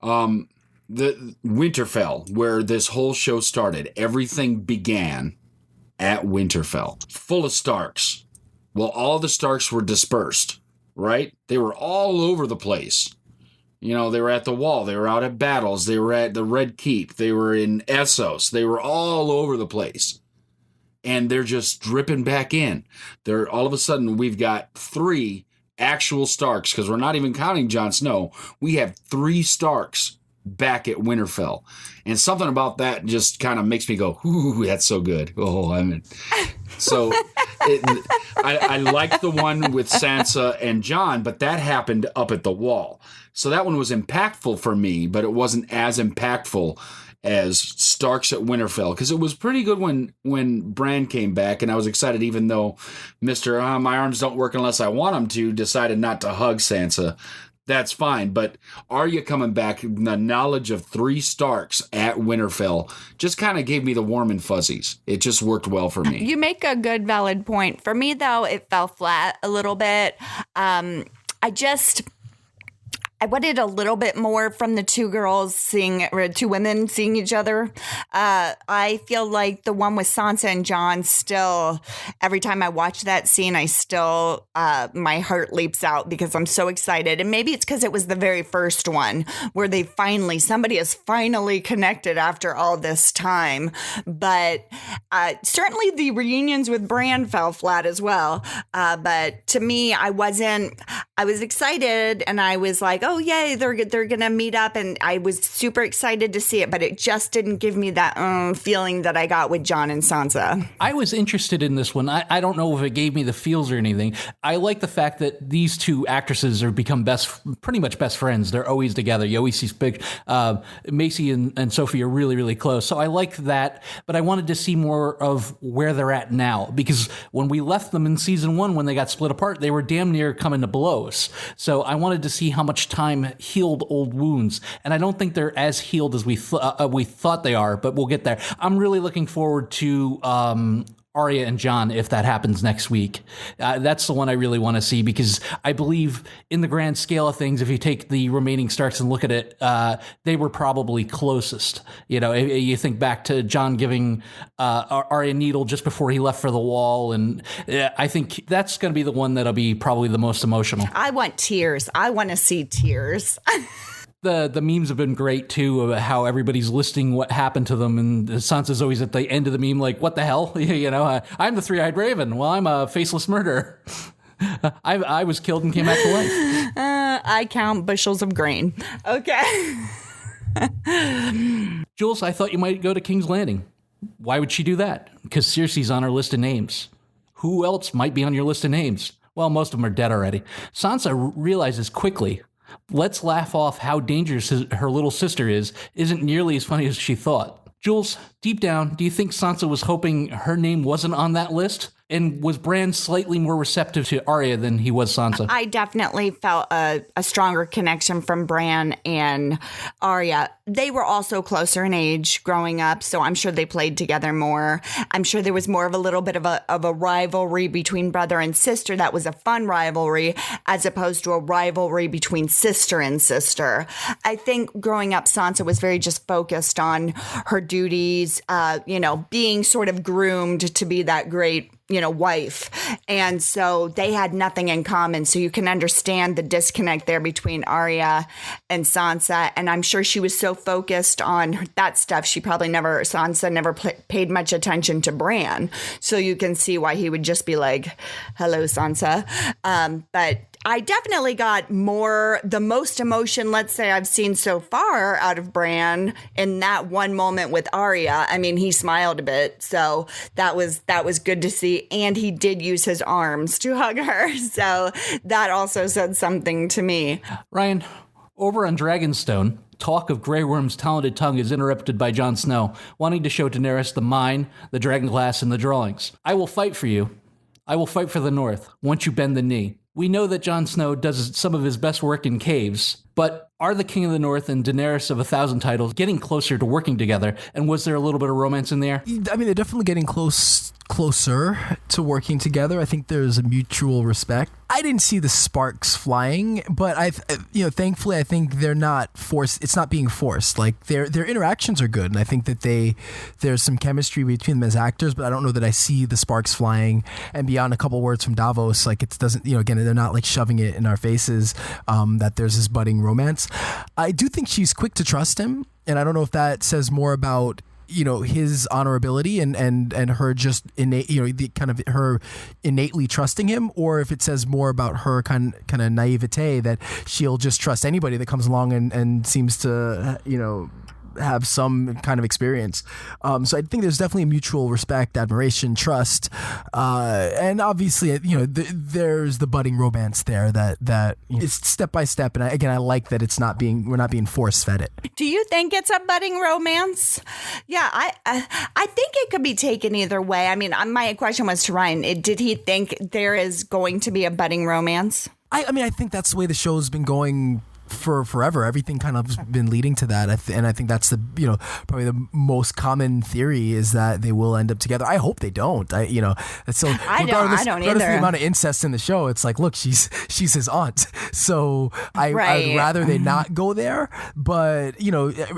The Winterfell, where this whole show started, everything began at Winterfell, full of Starks. Well, all the Starks were dispersed, right? They were all over the place. You know, they were at the Wall, they were out at battles, they were at the Red Keep, they were in Essos, they were all over the place. And they're just dripping back in. They're all of a sudden, we've got 3 actual Starks, because we're not even counting Jon Snow. We have 3 Starks back at Winterfell. And something about that just kind of makes me go, ooh, that's so good. Oh, so I like the one with Sansa and Jon, but that happened up at the Wall. So that one was impactful for me, but it wasn't as impactful as Starks at Winterfell, because it was pretty good when Bran came back, and I was excited, even though Mr. My arms don't work unless I want them to decided not to hug Sansa. That's fine, but Arya coming back, the knowledge of 3 Starks at Winterfell just kind of gave me the warm and fuzzies. It just worked well for me. You make a good, valid point. For me, though, it fell flat a little bit. I wanted a little bit more from the 2 women seeing each other. I feel like the one with Sansa and Jon still, every time I watch that scene, my heart leaps out because I'm so excited. And maybe it's because it was the very first one where somebody has finally connected after all this time. But certainly the reunions with Bran fell flat as well. But to me, I was excited, and I was like, oh, yay, they're going to meet up. And I was super excited to see it, but it just didn't give me that feeling that I got with Jon and Sansa. I was interested in this one. I don't know if it gave me the feels or anything. I like the fact that these 2 actresses have become pretty much best friends. They're always together. You always see Macy and Sophie are really, really close. So I like that, but I wanted to see more of where they're at now, because when we left them in season 1, when they got split apart, they were damn near coming to blows. So I wanted to see how much time healed old wounds, and I don't think they're as healed as we thought they are, but we'll get there. I'm really looking forward to Arya and Jon, if that happens next week. That's the one I really want to see, because I believe in the grand scale of things, if you take the remaining Starks and look at it, they were probably closest. You know, you think back to Jon giving Arya a needle just before he left for the Wall, and I think that's going to be the one that'll be probably the most emotional. I want tears. I want to see tears. The memes have been great, too, of how everybody's listing what happened to them, and Sansa's always at the end of the meme like, what the hell? You know, I'm the 3-eyed raven. Well, I'm a faceless murderer. I was killed and came back to life. I count bushels of grain. Okay. Jules, I thought you might go to King's Landing. Why would she do that? Because Cersei's on her list of names. Who else might be on your list of names? Well, most of them are dead already. Sansa realizes quickly, let's laugh off how dangerous her little sister isn't nearly as funny as she thought. Jules, deep down, do you think Sansa was hoping her name wasn't on that list? And was Bran slightly more receptive to Arya than he was Sansa? I definitely felt a stronger connection from Bran and Arya. They were also closer in age growing up, so I'm sure they played together more. I'm sure there was more of a little bit of a rivalry between brother and sister. That was a fun rivalry, as opposed to a rivalry between sister and sister. I think growing up, Sansa was very just focused on her duties, being sort of groomed to be that great wife. And so they had nothing in common. So you can understand the disconnect there between Arya and Sansa. And I'm sure she was so focused on that stuff, Sansa never paid much attention to Bran. So you can see why he would just be like, hello, Sansa. But I definitely got the most emotion, let's say, I've seen so far out of Bran in that one moment with Arya. I mean, he smiled a bit, so that was good to see. And he did use his arms to hug her, so that also said something to me. Ryan, over on Dragonstone, talk of Grey Worm's talented tongue is interrupted by Jon Snow, wanting to show Daenerys the mine, the dragon glass, and the drawings. I will fight for you. I will fight for the North, once you bend the knee. We know that Jon Snow does some of his best work in caves, but are the King of the North and Daenerys of 1,000 titles getting closer to working together? And was there a little bit of romance in there? I mean, they're definitely getting closer to working together. I think there's a mutual respect. I didn't see the sparks flying, but thankfully, I think they're not forced. It's not being forced. Like their interactions are good, and I think that there's some chemistry between them as actors. But I don't know that I see the sparks flying. And beyond a couple words from Davos, like it doesn't. Again, they're not like shoving it in our faces that there's this budding romance. I do think she's quick to trust him, and I don't know if that says more about his honorability and her just innate, the kind of her innately trusting him, or if it says more about her kind of naivete that she'll just trust anybody that comes along and seems to have some kind of experience. So I think there's definitely a mutual respect, admiration, trust, and obviously there's the budding romance there that it's step by step. And I like that we're not being force fed it. Do you think it's a budding romance? Yeah, I think it could be taken either way. I mean, my question was to Ryan. Did he think there is going to be a budding romance? I mean, I think that's the way the show's been going for forever. Everything kind of been leading to that, and I think that's the probably the most common theory is that they will end up together. I hope they don't. So I don't regardless either. Of the amount of incest in the show, it's like, look, she's his aunt, so I'd rather they not go there. But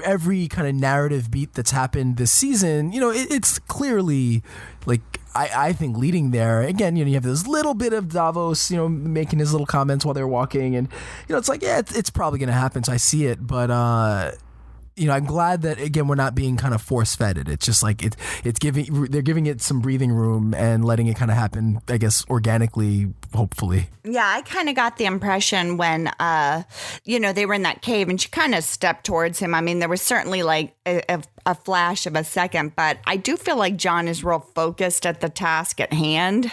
every kind of narrative beat that's happened this season, it's clearly like. I think leading there again, you have this little bit of Davos, making his little comments while they're walking, and it's like, yeah, it's probably going to happen. So I see it, but I'm glad that again we're not being kind of force fed it. It's just like they're giving it some breathing room and letting it kind of happen, I guess, organically, hopefully. Yeah, I kind of got the impression when they were in that cave and she kind of stepped towards him. I mean, there was certainly like a flash of a second, but I do feel like Jon is real focused at the task at hand,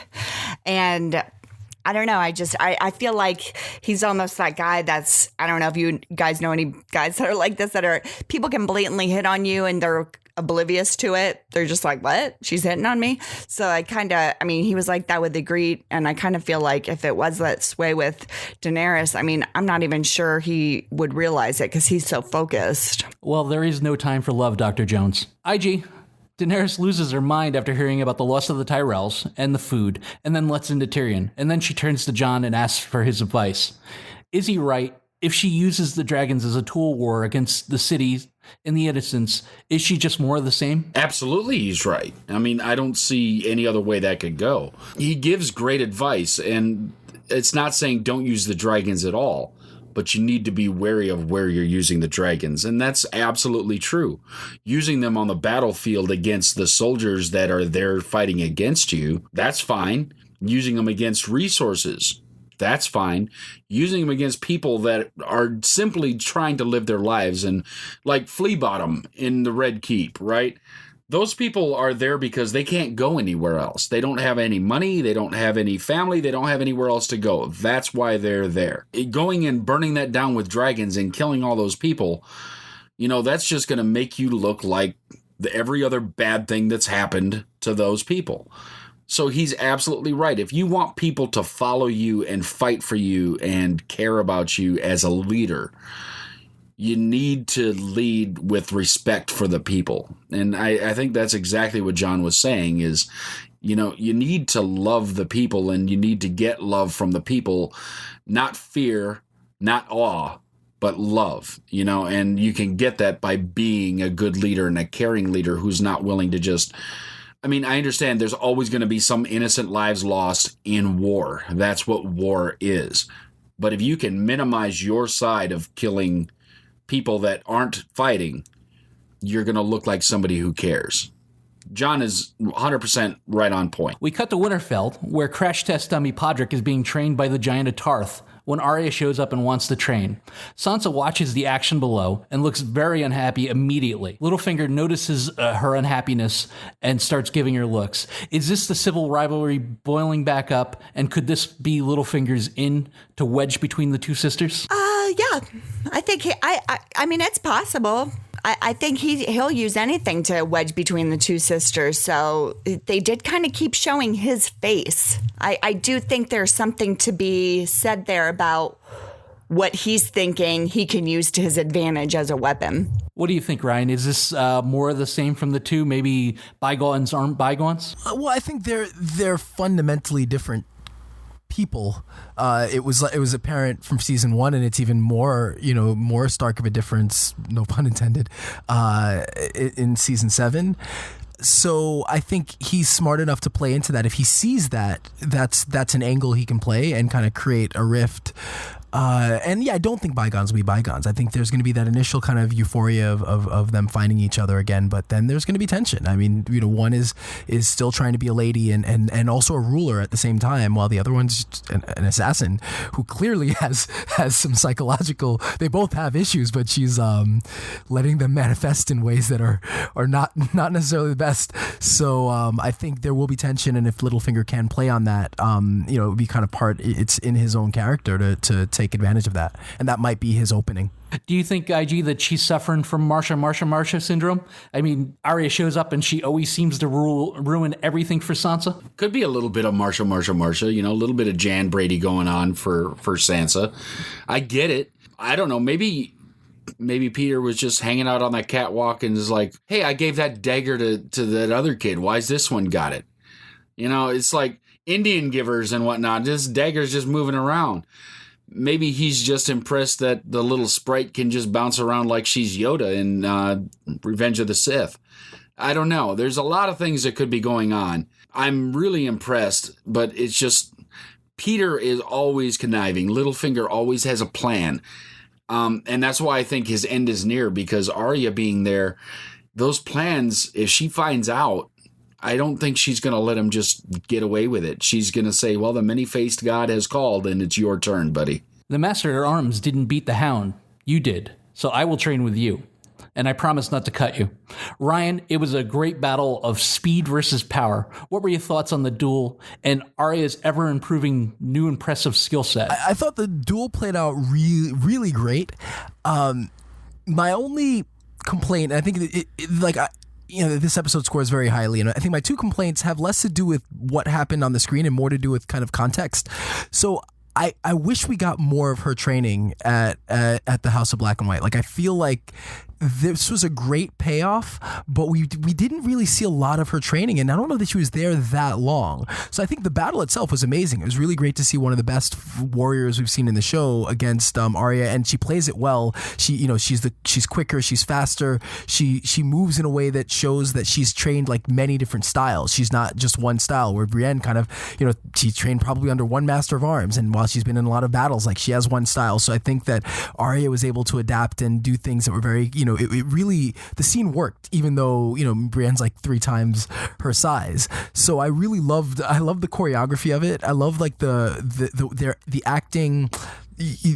and I don't know. I feel like he's almost that guy that's, I don't know if you guys know any guys that are like this, that are, people can blatantly hit on you and they're oblivious to it. They're just like, what? She's hitting on me. So he was like that with Ygritte. And I kind of feel like if it was that way with Daenerys, I'm not even sure he would realize it because he's so focused. Well, there is no time for love, Dr. Jones. IG. Daenerys loses her mind after hearing about the loss of the Tyrells and the food, and then lets into Tyrion. And then she turns to Jon and asks for his advice. Is he right? If she uses the dragons as a tool war against the cities and the innocents, is she just more of the same? Absolutely, he's right. I don't see any other way that could go. He gives great advice, and it's not saying don't use the dragons at all. But you need to be wary of where you're using the dragons. And that's absolutely true. Using them on the battlefield against the soldiers that are there fighting against you, that's fine. Using them against resources, that's fine. Using them against people that are simply trying to live their lives, and like Flea Bottom in the Red Keep, right? Those people are there because they can't go anywhere else. They don't have any money. They don't have any family. They don't have anywhere else to go. That's why they're there. Going and burning that down with dragons and killing all those people, that's just going to make you look like every other bad thing that's happened to those people. So he's absolutely right. If you want people to follow you and fight for you and care about you as a leader, you need to lead with respect for the people. And I think that's exactly what Jon was saying is, you need to love the people and you need to get love from the people, not fear, not awe, but love, and you can get that by being a good leader and a caring leader who's not willing to just, I understand there's always going to be some innocent lives lost in war. That's what war is. But if you can minimize your side of killing people that aren't fighting, you're going to look like somebody who cares. Jon is 100% right on point. We cut to Winterfell, where crash test dummy Podrick is being trained by the Giant of Tarth when Arya shows up and wants to train. Sansa watches the action below and looks very unhappy immediately. Littlefinger notices her unhappiness and starts giving her looks. Is this the civil rivalry boiling back up, and could this be Littlefinger's in to wedge between the two sisters? Yeah, I think it's possible. I think he'll use anything to wedge between the two sisters. So they did kind of keep showing his face. I do think there's something to be said there about what he's thinking he can use to his advantage as a weapon. What do you think, Ryan? Is this more of the same from the two? Maybe bygones aren't bygones? Well, I think they're fundamentally different people. It was apparent from season 1, and it's even more stark of a difference, no pun intended, in season 7. So I think he's smart enough to play into that. If he sees that, that's an angle he can play and kind of create a rift. And yeah, I don't think bygones will be bygones. I think there's going to be that initial kind of euphoria of them finding each other again, but then there's going to be tension. I mean, one is still trying to be a lady and also a ruler at the same time, while the other one's an assassin who clearly has some psychological. They both have issues, but she's letting them manifest in ways that are not necessarily the best. So I think there will be tension, and if Littlefinger can play on that, it would be kind of it's in his own character to take advantage of that, and that might be his opening. Do you think, IG, that she's suffering from Marsha syndrome? I mean, Arya shows up and she always seems to ruin everything for Sansa. Could be a little bit of Marsha, a little bit of Jan Brady going on for Sansa. I get it. I don't know. Maybe Peter was just hanging out on that catwalk and is like, hey, I gave that dagger to that other kid. Why's this one got it? It's like Indian givers and whatnot. This dagger's just moving around. Maybe he's just impressed that the little sprite can just bounce around like she's Yoda in Revenge of the Sith. I don't know. There's a lot of things that could be going on. I'm really impressed, but it's just Peter is always conniving. Littlefinger always has a plan. And that's why I think his end is near, because Arya being there, those plans, if she finds out, I don't think she's going to let him just get away with it. She's going to say, well, the many-faced god has called, and it's your turn, buddy. The Master at Arms didn't beat the Hound. You did. So I will train with you. And I promise not to cut you. Ryan, it was a great battle of speed versus power. What were your thoughts on the duel and Arya's ever-improving new impressive skill set? I thought the duel played out really, really great. My only complaint, I think this episode scores very highly, and I think my two complaints have less to do with what happened on the screen and more to do with kind of context. So I wish we got more of her training at the House of Black and White. Like, I feel like this was a great payoff, but we didn't really see a lot of her training, and I don't know that she was there that long. So I think the battle itself was amazing. It was really great to see one of the best warriors we've seen in the show against Arya, and she plays it well. She's quicker, she's faster. She moves in a way that shows that she's trained like many different styles. She's not just one style. Where Brienne kind of, she trained probably under one Master of Arms, and while she's been in a lot of battles, like, she has one style. So I think that Arya was able to adapt and do things that were very, it really, the scene worked, even though, Brienne's like 3 times her size. So I really loved the choreography of it. I love like the acting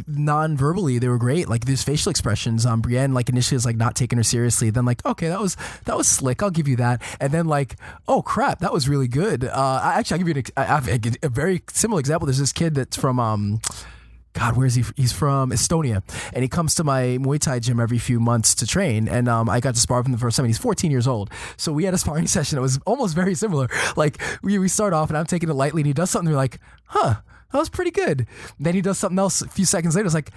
non-verbally. They were great. Like, these facial expressions, Brienne, like, initially was like not taking her seriously, then like, okay, that was slick, I'll give you that, and then like, oh crap, that was really good. I'll give you a very similar example. There's this kid that's from God, where is he? He's from Estonia, and he comes to my Muay Thai gym every few months to train, and I got to spar with him the first time. He's 14 years old, so we had a sparring session that was almost very similar. Like, we start off, and I'm taking it lightly, and he does something, we're like, huh, that was pretty good. Then he does something else a few seconds later, it's like,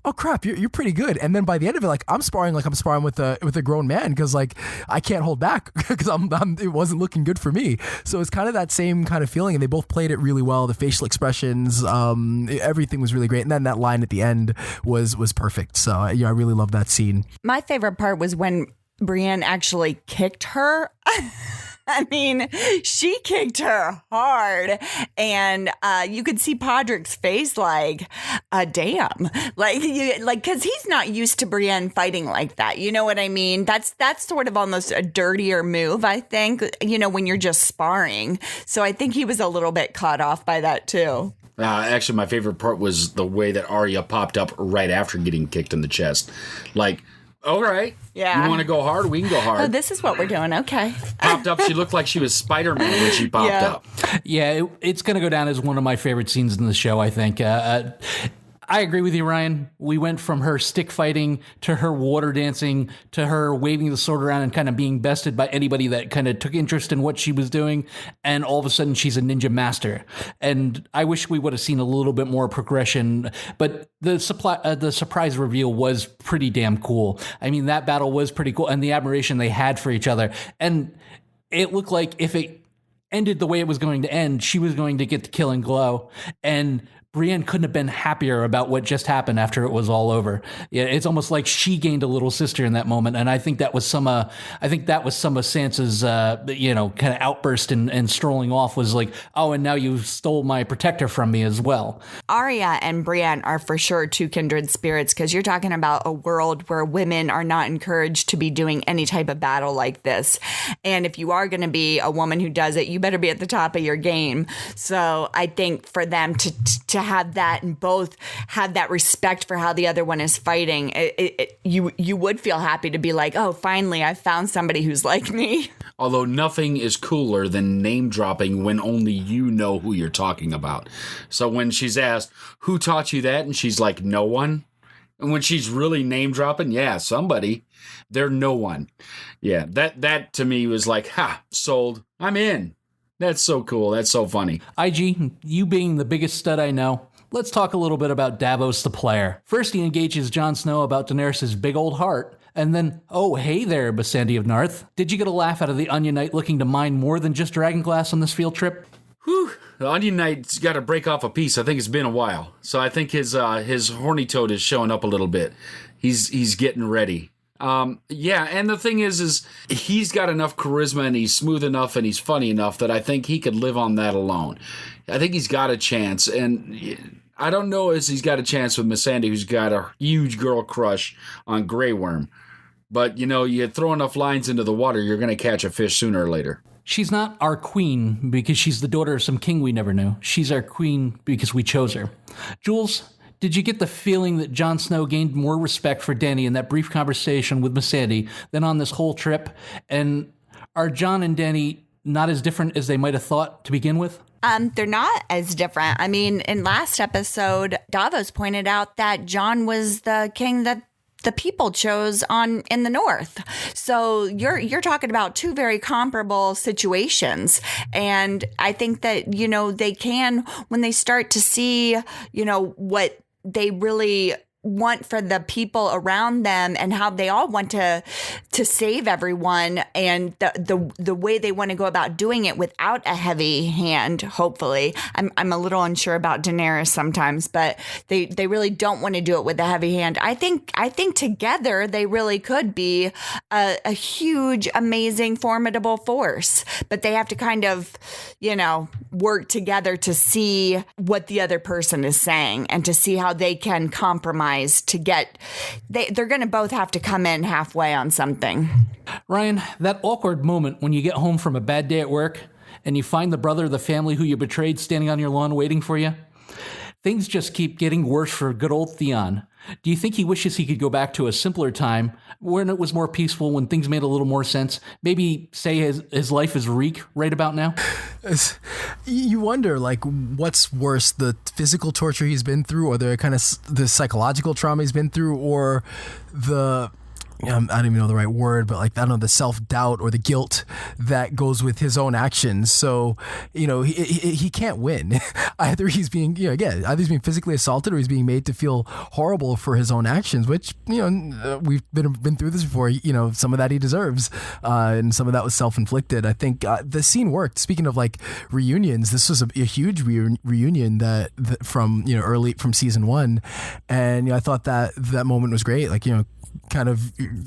oh crap, you're pretty good. And then by the end of it, like, I'm sparring with a grown man, because like, I can't hold back, because it wasn't looking good for me. So it's kind of that same kind of feeling, and they both played it really well. The facial expressions, everything was really great. And then that line at the end was perfect. So I really love that scene. My favorite part was when Brienne actually kicked her. I mean, she kicked her hard, and you could see Podrick's face like, damn, because he's not used to Brienne fighting like that. You know what I mean? That's sort of almost a dirtier move, I think, when you're just sparring. So I think he was a little bit caught off by that too. Actually, my favorite part was the way that Arya popped up right after getting kicked in the chest. Like, all right. Yeah. You want to go hard? We can go hard. Oh, this is what we're doing. Okay. Popped up. She looked like she was Spider-Man when she popped up. Yeah, it's going to go down as one of my favorite scenes in the show, I think. I agree with you, Ryan. We went from her stick fighting to her water dancing to her waving the sword around and kind of being bested by anybody that kind of took interest in what she was doing. And all of a sudden she's a ninja master. And I wish we would have seen a little bit more progression, but the surprise reveal was pretty damn cool. I mean, that battle was pretty cool, and the admiration they had for each other. And it looked like if it ended the way it was going to end, she was going to get the killing glow. And Brienne couldn't have been happier about what just happened after it was all over. Yeah, it's almost like she gained a little sister in that moment, and I think that was some of Sansa's kind of outburst and strolling off was like, oh, and now you stole my protector from me as well. Arya and Brienne are for sure two kindred spirits, because you're talking about a world where women are not encouraged to be doing any type of battle like this, and if you are going to be a woman who does it, you better be at the top of your game. So I think for them to have that and both have that respect for how the other one is fighting, you would feel happy to be like, oh, finally I found somebody who's like me. Although nothing is cooler than name dropping when only you know who you're talking about. So when she's asked, who taught you that? And she's like, no one. And when she's really name dropping, yeah, somebody. They're no one. Yeah, that to me was like, ha, sold. I'm in. That's so cool. That's so funny. IG, you being the biggest stud I know, let's talk a little bit about Davos the player. First, he engages Jon Snow about Daenerys' big old heart. And then, oh, hey there, Missandei of Narth. Did you get a laugh out of the Onion Knight looking to mine more than just Dragonglass on this field trip? Whew. The Onion Knight's got to break off a piece. I think it's been a while. So I think his horny toad is showing up a little bit. He's getting ready. Yeah, and the thing is he's got enough charisma and he's smooth enough and he's funny enough that I think he could live on that alone. I think he's got a chance, and I don't know if he's got a chance with Missandei, who's got a huge girl crush on Grey Worm. But, you throw enough lines into the water, you're going to catch a fish sooner or later. She's not our queen because she's the daughter of some king we never knew. She's our queen because we chose her. Jules, did you get the feeling that Jon Snow gained more respect for Dany in that brief conversation with Missandei than on this whole trip? And are Jon and Dany not as different as they might have thought to begin with? They're not as different. I mean, in last episode, Davos pointed out that Jon was the king that the people chose in the North. So you're talking about two very comparable situations. And I think that, they can, when they start to see, what they really want for the people around them and how they all want to save everyone, and the way they want to go about doing it without a heavy hand. Hopefully, I'm a little unsure about Daenerys sometimes, but they really don't want to do it with a heavy hand. I think together they really could be a huge, amazing, formidable force, but they have to kind of work together to see what the other person is saying and to see how they can compromise to get. They're going to both have to come in halfway on something. Ryan, that awkward moment when you get home from a bad day at work and you find the brother of the family who you betrayed standing on your lawn waiting for you. Things just keep getting worse for good old Theon. Do you think he wishes he could go back to a simpler time when it was more peaceful, when things made a little more sense? Maybe say his life is Reek right about now? You wonder, what's worse, the physical torture he's been through, or the psychological trauma he's been through, or the... I don't even know the right word, but the self-doubt or the guilt that goes with his own actions. So, he can't win. Either he's being, either he's being physically assaulted or he's being made to feel horrible for his own actions, which, we've been through this before. Some of that he deserves, and some of that was self-inflicted. I think the scene worked. Speaking of reunions, this was a huge reunion that from, early from season 1. And I thought that moment was great. Kind of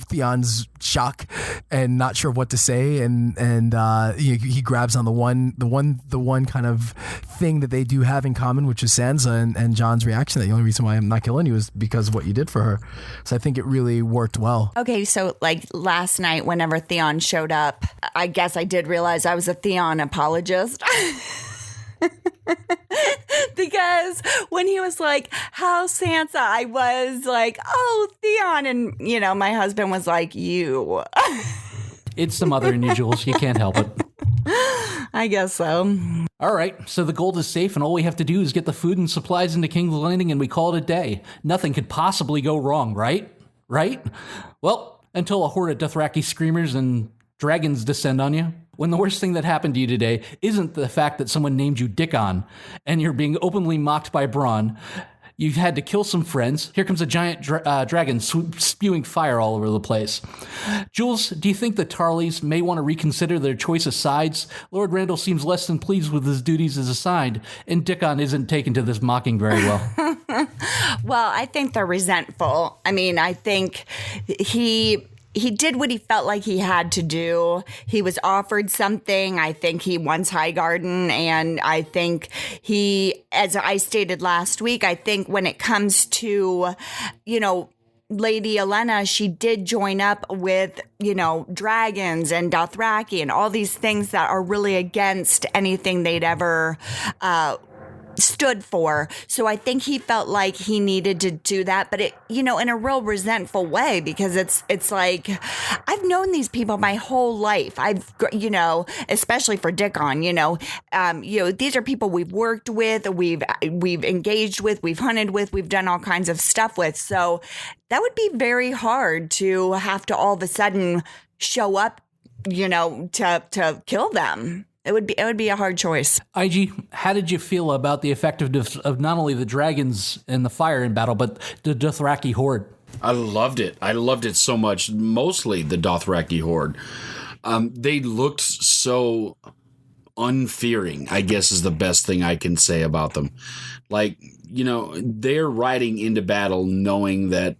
Theon's shock and not sure what to say, and he grabs on the one kind of thing that they do have in common, which is Sansa and Jon's reaction that the only reason why I'm not killing you is because of what you did for her. So I think it really worked well. Okay, so last night whenever Theon showed up, I guess I did realize I was a Theon apologist. Because when he was like, how Sansa, I was like, oh, Theon. And, my husband was like, you. It's the mother in you, Jules. You can't help it. I guess so. All right, so the gold is safe, and all we have to do is get the food and supplies into King's Landing, and we call it a day. Nothing could possibly go wrong, right? Right? Well, until a horde of Dothraki screamers and dragons descend on you. When the worst thing that happened to you today isn't the fact that someone named you Dickon, and you're being openly mocked by Bronn. You've had to kill some friends. Here comes a giant dragon spewing fire all over the place. Jules, do you think the Tarleys may want to reconsider their choice of sides? Lord Randall seems less than pleased with his duties as assigned, and Dickon isn't taken to this mocking very well. Well, I think they're resentful. I mean, I think he did what he felt like he had to do. He was offered something. I think he wants Highgarden. And I think as I stated last week, I think when it comes to, Lady Olenna, she did join up with, dragons and Dothraki and all these things that are really against anything they'd ever stood for. So I think he felt like he needed to do that, but it, in a real resentful way, because it's like, I've known these people my whole life. Especially for Dickon, these are people we've worked with, we've engaged with, we've hunted with, we've done all kinds of stuff with. So that would be very hard to have to all of a sudden show up, to kill them. It would be a hard choice. IG, how did you feel about the effectiveness of not only the dragons and the fire in battle, but the Dothraki horde? I loved it. I loved it so much. Mostly the Dothraki horde. They looked so unfearing, I guess is the best thing I can say about them. Like, they're riding into battle knowing that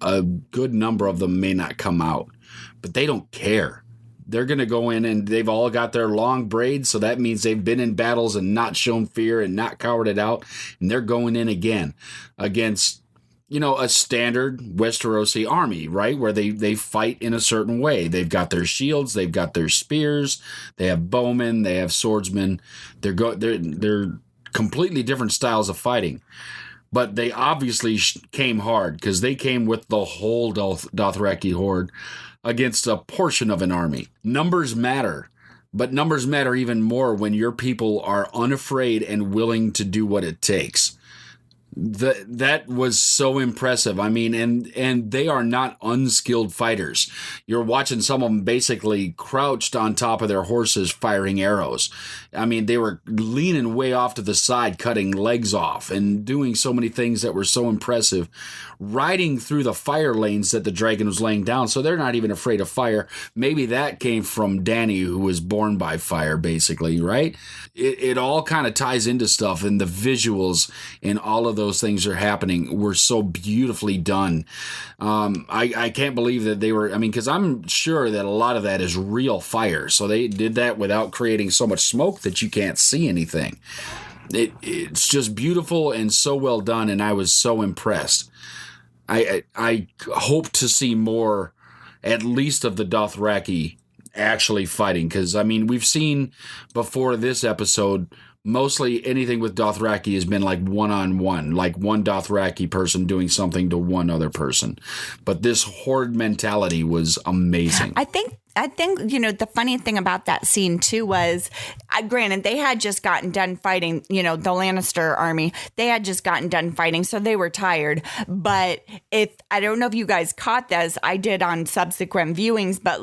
a good number of them may not come out, but they don't care. They're going to go in, and they've all got their long braids, so that means they've been in battles and not shown fear and not cowered it out, and they're going in again against, a standard Westerosi army, right, where they fight in a certain way. They've got their shields, they've got their spears, they have bowmen, they have swordsmen. They're completely different styles of fighting. But they obviously came hard, because they came with the whole Dothraki horde against a portion of an army. Numbers matter, but numbers matter even more when your people are unafraid and willing to do what it takes. That was so impressive. I mean, and they are not unskilled fighters. You're watching some of them basically crouched on top of their horses firing arrows. I mean, they were leaning way off to the side, cutting legs off and doing so many things that were so impressive, riding through the fire lanes that the dragon was laying down. So they're not even afraid of fire. Maybe that came from Dany, who was born by fire, basically, right? It all kind of ties into stuff, and the visuals and all of those things are happening were so beautifully done. I can't believe that they were, because I'm sure that a lot of that is real fire. So they did that without creating so much smoke that you can't see anything. It's just beautiful and so well done, and I was so impressed. I hope to see more, at least of the Dothraki actually fighting, because we've seen before this episode mostly anything with Dothraki has been like one-on-one, like one Dothraki person doing something to one other person. But this horde mentality was amazing. I think the funny thing about that scene too was, granted, they had just gotten done fighting, the Lannister army. They had just gotten done fighting, so they were tired. But I don't know if you guys caught this, I did on subsequent viewings, but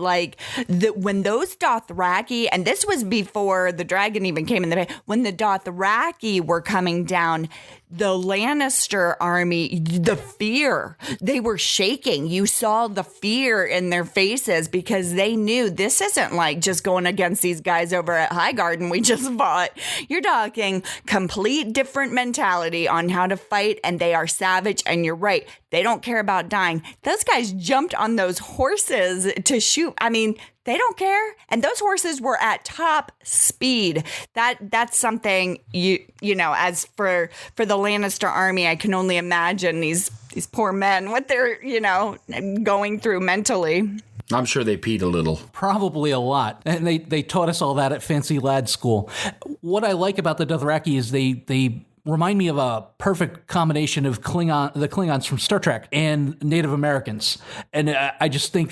when those Dothraki, and this was before the dragon even came in the bay, when the Dothraki were coming down, the Lannister army, the fear, they were shaking. You saw the fear in their faces, because they knew this isn't like just going against these guys over at Highgarden we just fought. You're talking complete different mentality on how to fight, and they are savage, and you're right. They don't care about dying. Those guys jumped on those horses to shoot. They don't care. And those horses were at top speed. That's something as for the Lannister army, I can only imagine these poor men, what they're, going through mentally. I'm sure they peed a little. Probably a lot. And they taught us all that at Fancy Lad School. What I like about the Dothraki is they remind me of a perfect combination of the Klingons from Star Trek and Native Americans. And I just think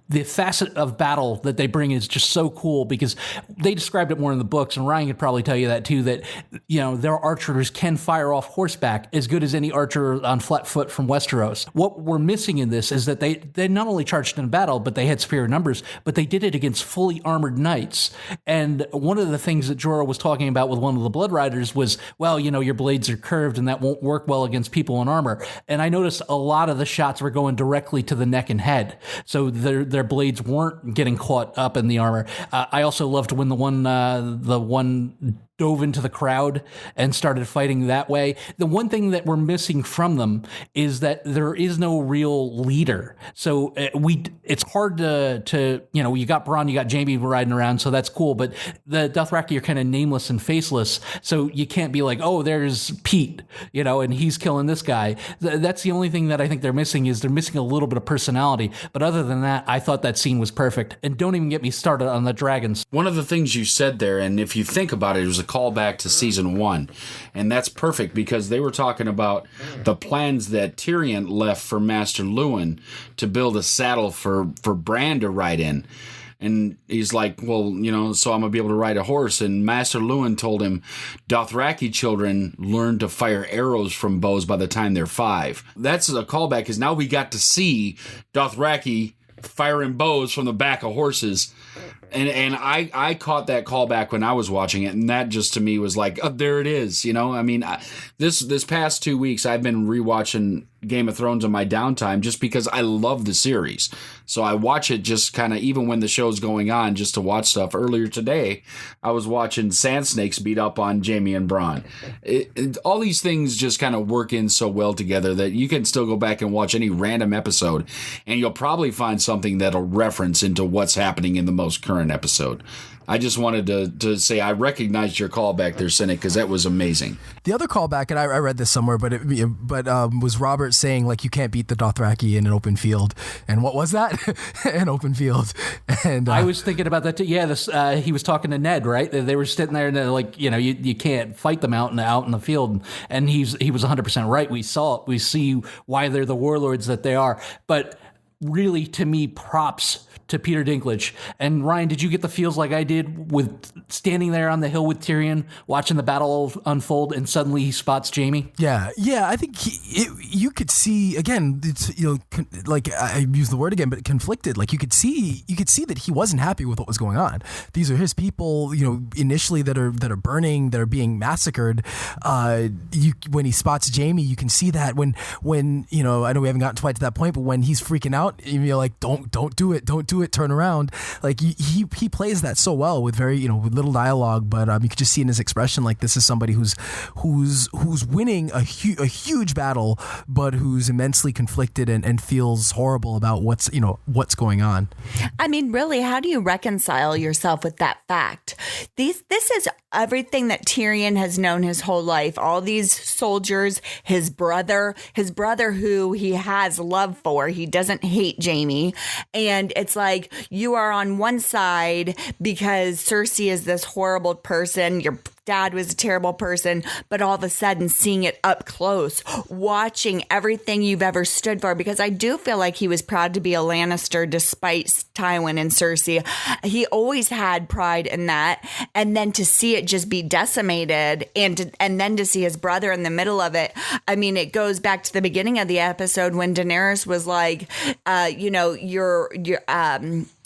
the facet of battle that they bring is just so cool, because they described it more in the books, and Ryan could probably tell you that too, that, their archers can fire off horseback as good as any archer on flat foot from Westeros. What we're missing in this is that they not only charged in battle, but they had superior numbers, but they did it against fully armored knights. And one of the things that Jorah was talking about with one of the Blood Riders was, well, your blades are curved and that won't work well against people in armor. And I noticed a lot of the shots were going directly to the neck and head. So their blades weren't getting caught up in the armor. I also loved when the one dove into the crowd and started fighting that way. The one thing that we're missing from them is that there is no real leader. So it's hard to you got Bronn, you got Jaime riding around, so that's cool. But the Dothraki are kind of nameless and faceless, so you can't be like, oh, there's Pete, and he's killing this guy. That's the only thing that I think they're missing, is they're missing a little bit of personality. But other than that, I thought that scene was perfect. And don't even get me started on the dragons. One of the things you said there, and if you think about it, was a callback to season 1, and that's perfect, because they were talking about the plans that Tyrion left for Master Lewin to build a saddle for Bran to ride in. And he's like, well, so I'm going to be able to ride a horse. And Master Lewin told him, Dothraki children learn to fire arrows from bows by the time they're 5. That's a callback, because now we got to see Dothraki firing bows from the back of horses. And I caught that callback when I was watching it, and that just to me was like, oh, there it is. This past 2 weeks I've been rewatching Game of Thrones in my downtime, just because I love the series. So I watch it just kind of even when the show's going on, just to watch stuff. Earlier today, I was watching Sand Snakes beat up on Jaime and Bronn. All these things just kind of work in so well together that you can still go back and watch any random episode, and you'll probably find something that'll reference into what's happening in the most current episode. I just wanted to say I recognized your callback there, Cinik, because that was amazing. The other callback, and I read this somewhere, but was Robert saying, like, you can't beat the Dothraki in an open field. And what was that? An open field. And I was thinking about that too. Yeah, he was talking to Ned, right? They were sitting there and they're like, you can't fight them out in the field. And he was 100% right. We saw it. We see why they're the warlords that they are. But really, to me, props to Peter Dinklage. And Ryan, did you get the feels like I did with standing there on the hill with Tyrion, watching the battle unfold, and suddenly he spots Jaime? Yeah. I think you could see, again, it's, like I use the word again, but conflicted. Like you could see that he wasn't happy with what was going on. These are his people, initially that are burning, that are being massacred. When he spots Jaime, you can see that when I know we haven't gotten quite to that point, but when he's freaking out, you're like, don't do it, turn around. Like he plays that so well with very with little dialogue, but you could just see in his expression, like this is somebody who's winning a huge battle, but who's immensely conflicted and feels horrible about what's going on. I mean, really, how do you reconcile yourself with that fact? This is everything that Tyrion has known his whole life. All these soldiers, his brother who he has love for. He doesn't hate Jaime, and it's like you are on one side because Cersei is this horrible person. Your dad was a terrible person, but all of a sudden seeing it up close, watching everything you've ever stood for, because I do feel like he was proud to be a Lannister despite Tywin and Cersei. He always had pride in that. And then to see it just be decimated and then to see his brother in the middle of it. I mean, it goes back to the beginning of the episode when Daenerys was like,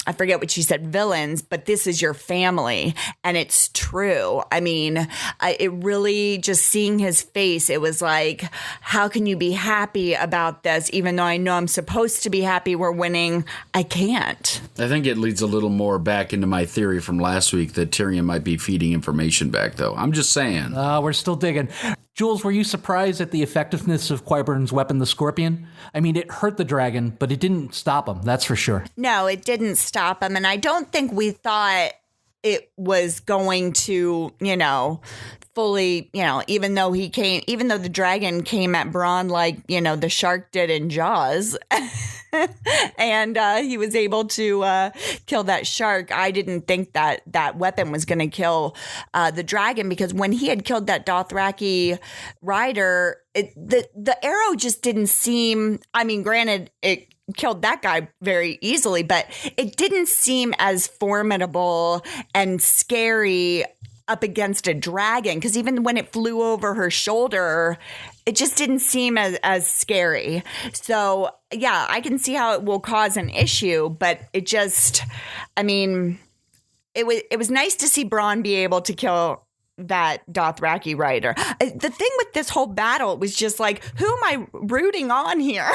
I forget what she said, villains, but this is your family. And it's true. I mean, it really, just seeing his face, it was like, how can you be happy about this? Even though I know I'm supposed to be happy we're winning, I can't. I think it leads a little more back into my theory from last week that Tyrion might be feeding information back, though. I'm just saying. We're still digging. Jules, were you surprised at the effectiveness of Qyburn's weapon, the Scorpion? I mean, it hurt the dragon, but it didn't stop him, that's for sure. No, it didn't stop him, and I don't think we thought it was going to, fully, even though the dragon came at Bronn like, the shark did in Jaws, and he was able to kill that shark. I didn't think that weapon was going to kill the dragon, because when he had killed that Dothraki rider, the arrow just didn't seem, I mean, granted, it killed that guy very easily, but it didn't seem as formidable and scary up against a dragon, because even when it flew over her shoulder, it just didn't seem as scary. So yeah, I can see how it will cause an issue, but it just, I mean, it was nice to see Bronn be able to kill that Dothraki rider. The thing with this whole battle was just like, who am I rooting on here?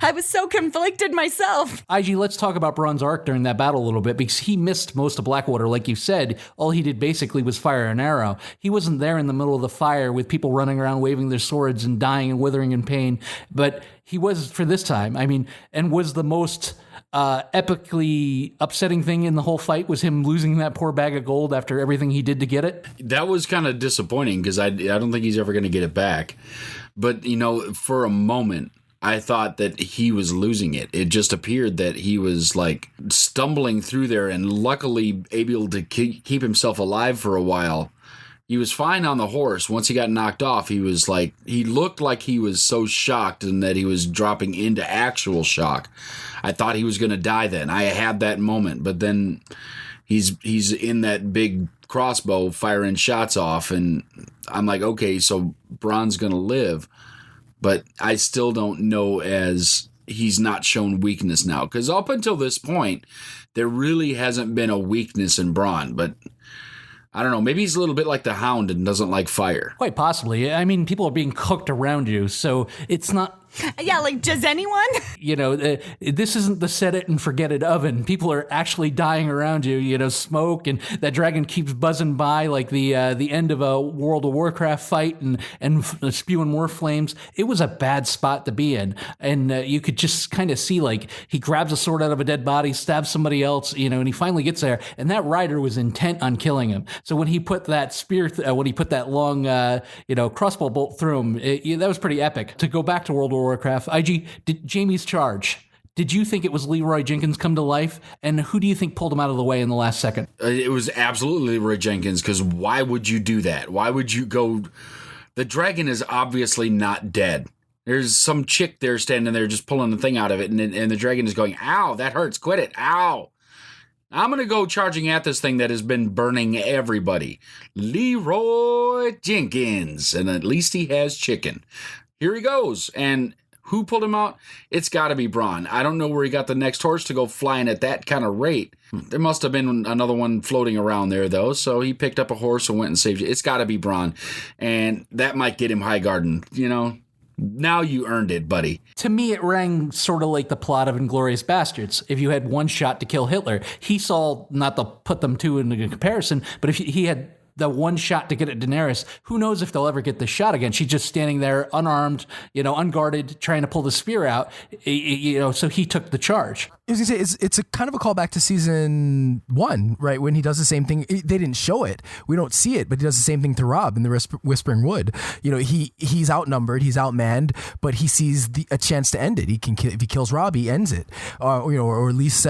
I was so conflicted myself. IG, let's talk about Bronn's arc during that battle a little bit, because he missed most of Blackwater. Like you said, all he did basically was fire an arrow. He wasn't there in the middle of the fire with people running around waving their swords and dying and withering in pain. But he was for this time. I mean, and was the most epically upsetting thing in the whole fight was him losing that poor bag of gold after everything he did to get it. That was kind of disappointing, because I don't think he's ever going to get it back. But, you know, for a moment, I thought that he was losing it. It just appeared that he was like stumbling through there and luckily able to keep himself alive for a while. He was fine on the horse. Once he got knocked off, he was like, he looked like he was so shocked and that he was dropping into actual shock. I thought he was going to die then. I had that moment, but then he's in that big crossbow firing shots off, and I'm like, okay, so Bronn's going to live. But I still don't know, as he's not shown weakness now. Because up until this point, there really hasn't been a weakness in Bronn. But I don't know, maybe he's a little bit like the Hound and doesn't like fire. Quite possibly. I mean, people are being cooked around you, so it's not... Yeah, like, does anyone? You know, this isn't the set it and forget it oven. People are actually dying around you, you know, smoke, and that dragon keeps buzzing by like the end of a World of Warcraft fight and spewing more flames. It was a bad spot to be in. And you could just kind of see, like, he grabs a sword out of a dead body, stabs somebody else, you know, and he finally gets there. And that rider was intent on killing him. So when he put that spear, when he put that long, crossbow bolt through him, that was pretty epic. To go back to World of Warcraft, IG, Jamie's charge. Did you think it was Leroy Jenkins come to life? And who do you think pulled him out of the way in the last second? It was absolutely Leroy Jenkins, because why would you do that? Why would you go... The dragon is obviously not dead. There's some chick there standing there just pulling the thing out of it, and the dragon is going, ow, that hurts, quit it, ow. I'm going to go charging at this thing that has been burning everybody. Leroy Jenkins. And at least he has chicken. Here he goes. And who pulled him out? It's got to be Bronn. I don't know where he got the next horse to go flying at that kind of rate. There must have been another one floating around there, though. So he picked up a horse and went and saved it. It's got to be Bronn. And that might get him Highgarden, you know. Now you earned it, buddy. To me, it rang sort of like the plot of Inglourious Bastards. If you had one shot to kill Hitler, he saw, not to put them two into comparison, but if he had the one shot to get at Daenerys, who knows if they'll ever get the shot again. She's just standing there unarmed, you know, unguarded, trying to pull the spear out, you know, so he took the charge. I was gonna say, it's a kind of a callback to season 1, right? When he does the same thing. They didn't show it. We don't see it, but he does the same thing to Robb in the Whispering Wood. You know, he's outnumbered, he's outmanned, but he sees a chance to end it. If he kills Robb, he ends it, or at least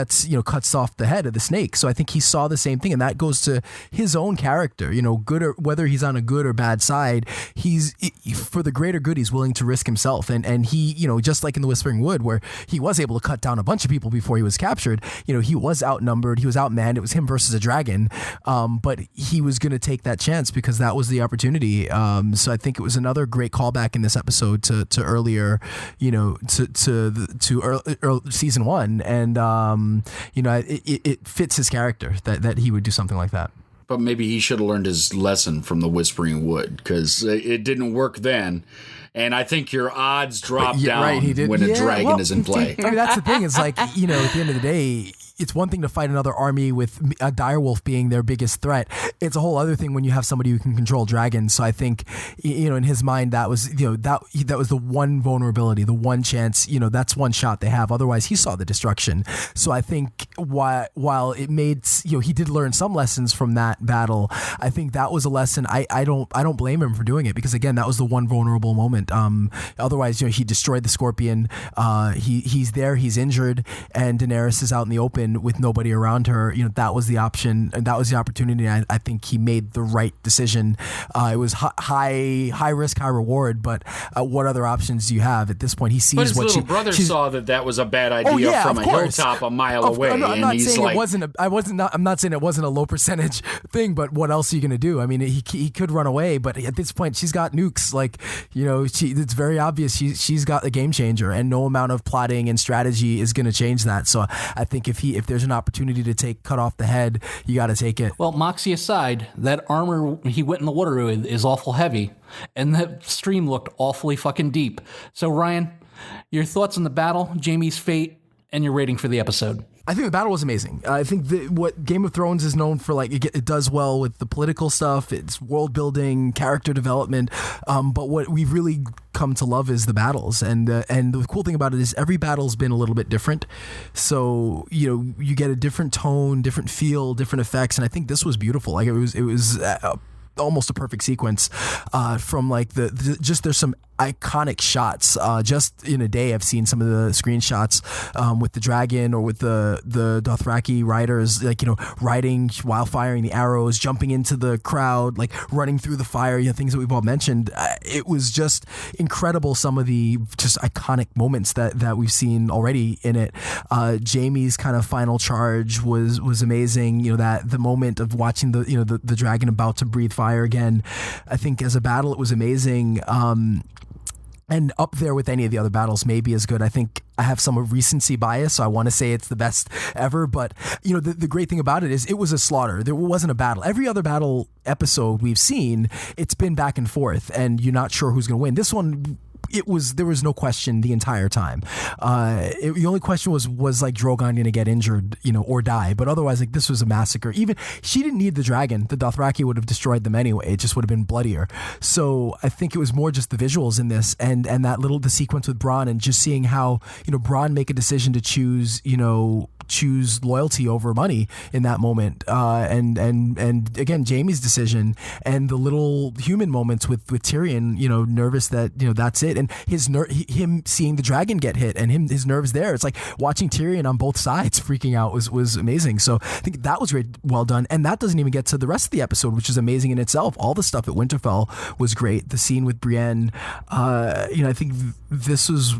cuts off the head of the snake. So I think he saw the same thing, and that goes to his own character. You know, good or whether he's on a good or bad side, he's for the greater good. He's willing to risk himself, and he, you know, just like in the Whispering Wood, where he was able to cut down a bunch of people before he was captured. You know, he was outnumbered, he was outmanned. It was him versus a dragon, but he was going to take that chance because that was the opportunity. So I think it was another great callback in this episode to earlier, you know, to season 1, and you know, it fits his character that he would do something like that. But maybe he should have learned his lesson from the Whispering Wood, because it didn't work then. And I think your odds drop down when a dragon is in play. I mean, that's the thing. It's like, you know, at the end of the day, it's one thing to fight another army with a direwolf being their biggest threat. It's a whole other thing when you have somebody who can control dragons. So I think, you know, in his mind, that was, you know, that was the one vulnerability, the one chance, you know, that's one shot they have. Otherwise, he saw the destruction. So I think while it made, you know, he did learn some lessons from that battle, I think that was a lesson. I don't blame him for doing it, because again, that was the one vulnerable moment. Otherwise, you know, he destroyed the scorpion. He's there, he's injured, and Daenerys is out in the open. woman with nobody around her, that was the option and that was the opportunity. I think he made the right decision. It was high risk, high reward, but what other options do you have at this point? He sees but his what little brother saw that was a bad idea from a hilltop a mile away. I'm not saying it wasn't. I'm not saying it wasn't a low percentage thing, but what else are you going to do? I mean, he could run away, but at this point, she's got nukes. Like, it's very obvious she's got a game changer, and no amount of plotting and strategy is going to change that. So I think if there's an opportunity to cut off the head, you got to take it. Well, Moxie aside, that armor he went in the water with is awful heavy, and that stream looked awfully fucking deep. So Ryan, your thoughts on the battle, Jaime's fate, and your rating for the episode? I think the battle was amazing. I think what Game of Thrones is known for, like, it does well with the political stuff, it's world building, character development. But what we've really come to love is the battles, and the cool thing about it is every battle's been a little bit different. So you get a different tone, different feel, different effects, and I think this was beautiful. Like it was almost a perfect sequence from like there's some iconic shots. Just in a day, I've seen some of the screenshots with the dragon or with the Dothraki riders, like, riding while firing the arrows, jumping into the crowd, like running through the fire, things that we've all mentioned. It was just incredible, some of the just iconic moments that we've seen already in it. Jaime's kind of final charge was amazing. That the moment of watching the dragon about to breathe fire again, I think as a battle it was amazing. And up there with any of the other battles, maybe as good. I think I have some recency bias, so I want to say it's the best ever. But, the great thing about it is it was a slaughter. There wasn't a battle. Every other battle episode we've seen, it's been back and forth, and you're not sure who's going to win. This one, there was no question the entire time. The only question was like Drogon going to get injured, or die? But otherwise, like, this was a massacre. Even she didn't need the dragon. The Dothraki would have destroyed them anyway. It just would have been bloodier. So I think it was more just the visuals in this and that the sequence with Bronn, and just seeing how, Bronn make a decision to choose loyalty over money in that moment, and again Jaime's decision, and the little human moments with Tyrion, nervous that that's it, and him seeing the dragon get hit and his nerves there. It's like watching Tyrion on both sides freaking out was amazing. So I think that was really well done, and that doesn't even get to the rest of the episode, which is amazing in itself. All the stuff at Winterfell was great. The scene with Brienne, I think this was,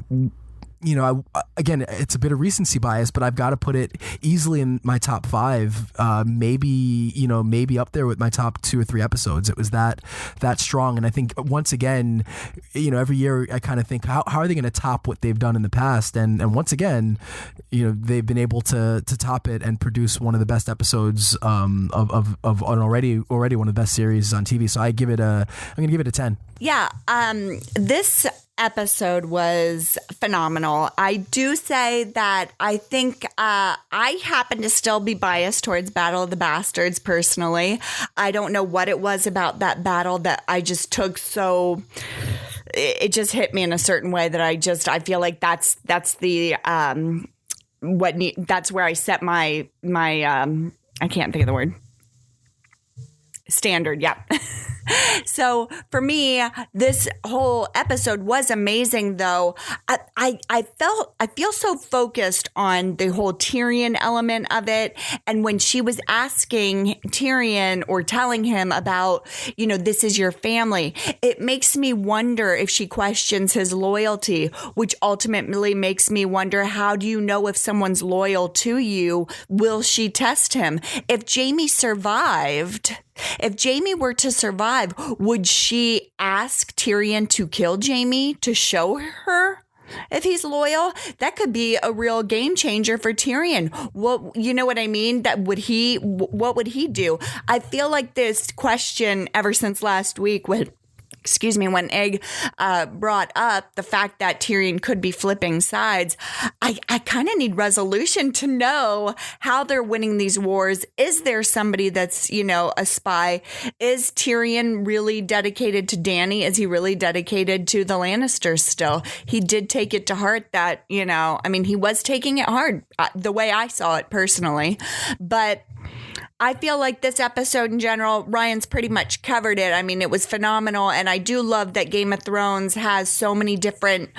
again, it's a bit of recency bias, but I've got to put it easily in my top 5, maybe up there with my top 2 or 3 episodes. It was that strong. And I think once again, every year I kind of think, how are they going to top what they've done in the past? And once again, they've been able to top it and produce one of the best episodes of already one of the best series on TV. So I'm going to give it a 10. Yeah. This episode was phenomenal. I do say that I think I happen to still be biased towards Battle of the Bastards personally. I don't know what it was about that battle that I just took so... It just hit me in a certain way that I feel like that's the that's where I set my I can't think of the word. Standard, yeah. So for me, this whole episode was amazing, though. I feel so focused on the whole Tyrion element of it. And when she was asking Tyrion or telling him about, this is your family, it makes me wonder if she questions his loyalty, which ultimately makes me wonder, how do you know if someone's loyal to you? Will she test him? If Jaime were to survive, would she ask Tyrion to kill Jaime to show her if he's loyal? That could be a real game changer for Tyrion. Well, you know what I mean? What would he do? I feel like this question ever since last week when Egg brought up the fact that Tyrion could be flipping sides, I kind of need resolution to know how they're winning these wars. Is there somebody that's, a spy? Is Tyrion really dedicated to Dany? Is he really dedicated to the Lannisters still? He did take it to heart that, he was taking it hard, the way I saw it personally. But I feel like this episode in general, Ryan's pretty much covered it. It was phenomenal. And I do love that Game of Thrones has so many different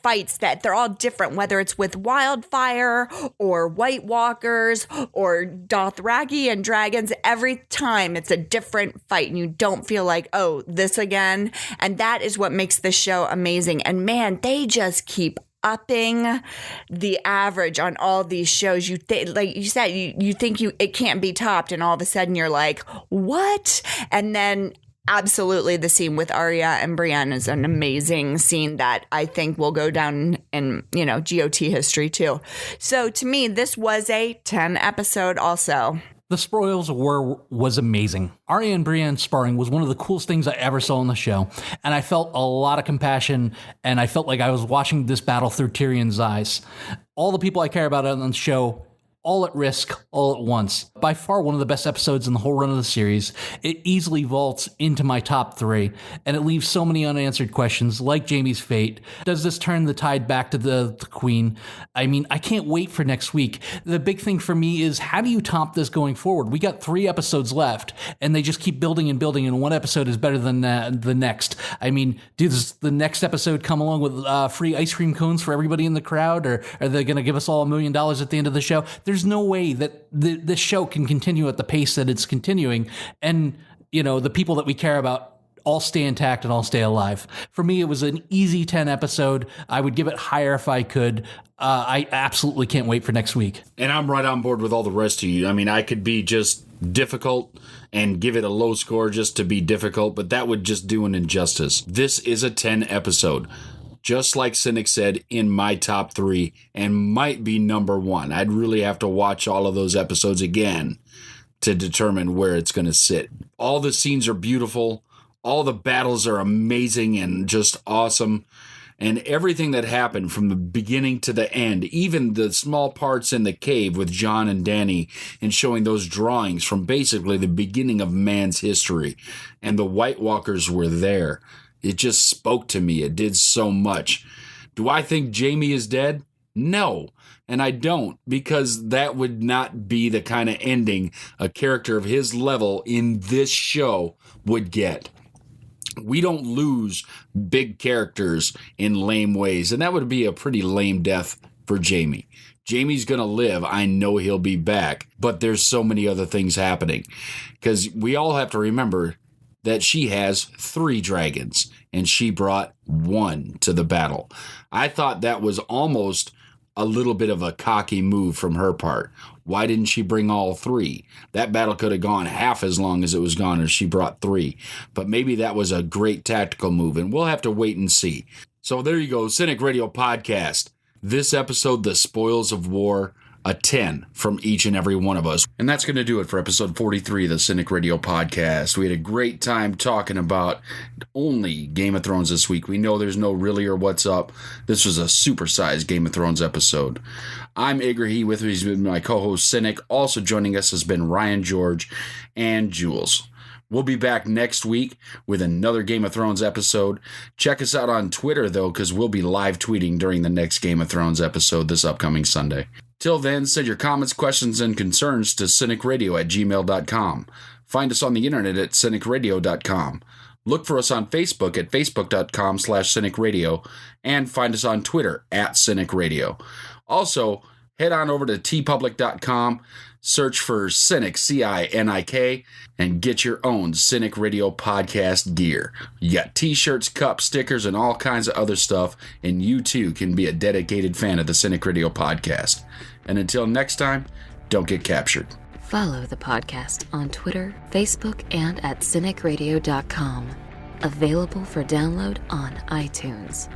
fights that they're all different, whether it's with Wildfire or White Walkers or Dothraki and dragons. Every time it's a different fight and you don't feel like, oh, this again. And that is what makes the show amazing. And man, they just keep upping the average on all these shows. You like you said, you think it can't be topped, and all of a sudden you're like, what? And then absolutely the scene with Arya and Brienne is an amazing scene that I think will go down in, GOT history too. So to me, this was a 10 episode also. The Spoils of War was amazing. Arya and Brienne sparring was one of the coolest things I ever saw on the show, and I felt a lot of compassion, and I felt like I was watching this battle through Tyrion's eyes. All the people I care about on the show, all at risk, all at once. By far one of the best episodes in the whole run of the series. It easily vaults into my top 3, and it leaves so many unanswered questions, like Jaime's fate. Does this turn the tide back to the queen? I mean, I can't wait for next week. The big thing for me is, how do you top this going forward? We got 3 episodes left, and they just keep building and building, and one episode is better than the next. I mean, does the next episode come along with free ice cream cones for everybody in the crowd, or are they going to give us all $1 million at the end of the show? There's no way that this show can continue at the pace that it's continuing, and the people that we care about all stay intact and all stay alive. For me, it was an easy 10 episode. I would give it higher if I could. I absolutely can't wait for next week. And I'm right on board with all the rest of you. I mean, I could be just difficult and give it a low score just to be difficult, but that would just do an injustice. This is a 10 episode. Just like Cinik said, in my top 3, and might be number 1. I'd really have to watch all of those episodes again to determine where it's going to sit. All the scenes are beautiful. All the battles are amazing and just awesome. And everything that happened from the beginning to the end, even the small parts in the cave with Jon and Dany, and showing those drawings from basically the beginning of man's history. And the White Walkers were there. It just spoke to me. It did so much. Do I think Jaime is dead? No. And I don't, because that would not be the kind of ending a character of his level in this show would get. We don't lose big characters in lame ways, and that would be a pretty lame death for Jaime. Jaime's going to live. I know he'll be back, but there's so many other things happening, because we all have to remember that she has 3 dragons, and she brought 1 to the battle. I thought that was almost a little bit of a cocky move from her part. Why didn't she bring all 3? That battle could have gone half as long as it was gone if she brought 3. But maybe that was a great tactical move, and we'll have to wait and see. So there you go, Cinik Radio Podcast. This episode, The Spoils of War, a 10 from each and every one of us. And that's going to do it for episode 43 of the Cinik Radio Podcast. We had a great time talking about only Game of Thrones this week. We know there's no really or what's up. This was a supersized Game of Thrones episode. I'm Igor. With me has been my co-host Cinik. Also joining us has been Ryan George and Jules. We'll be back next week with another Game of Thrones episode. Check us out on Twitter, though, because we'll be live tweeting during the next Game of Thrones episode this upcoming Sunday. Till then, send your comments, questions, and concerns to CINIKRADIO@gmail.com. Find us on the internet at CINIKRADIO.com. Look for us on Facebook at Facebook.com/CINIKRADIO, and find us on Twitter at CINIKRADIO. Also, head on over to tpublic.com, search for Cinik, CINIK, and get your own Cinik Radio Podcast gear. You got t-shirts, cups, stickers, and all kinds of other stuff, and you too can be a dedicated fan of the Cinik Radio Podcast. And until next time, don't get captured. Follow the podcast on Twitter, Facebook, and at CINIKRADIO.com. Available for download on iTunes.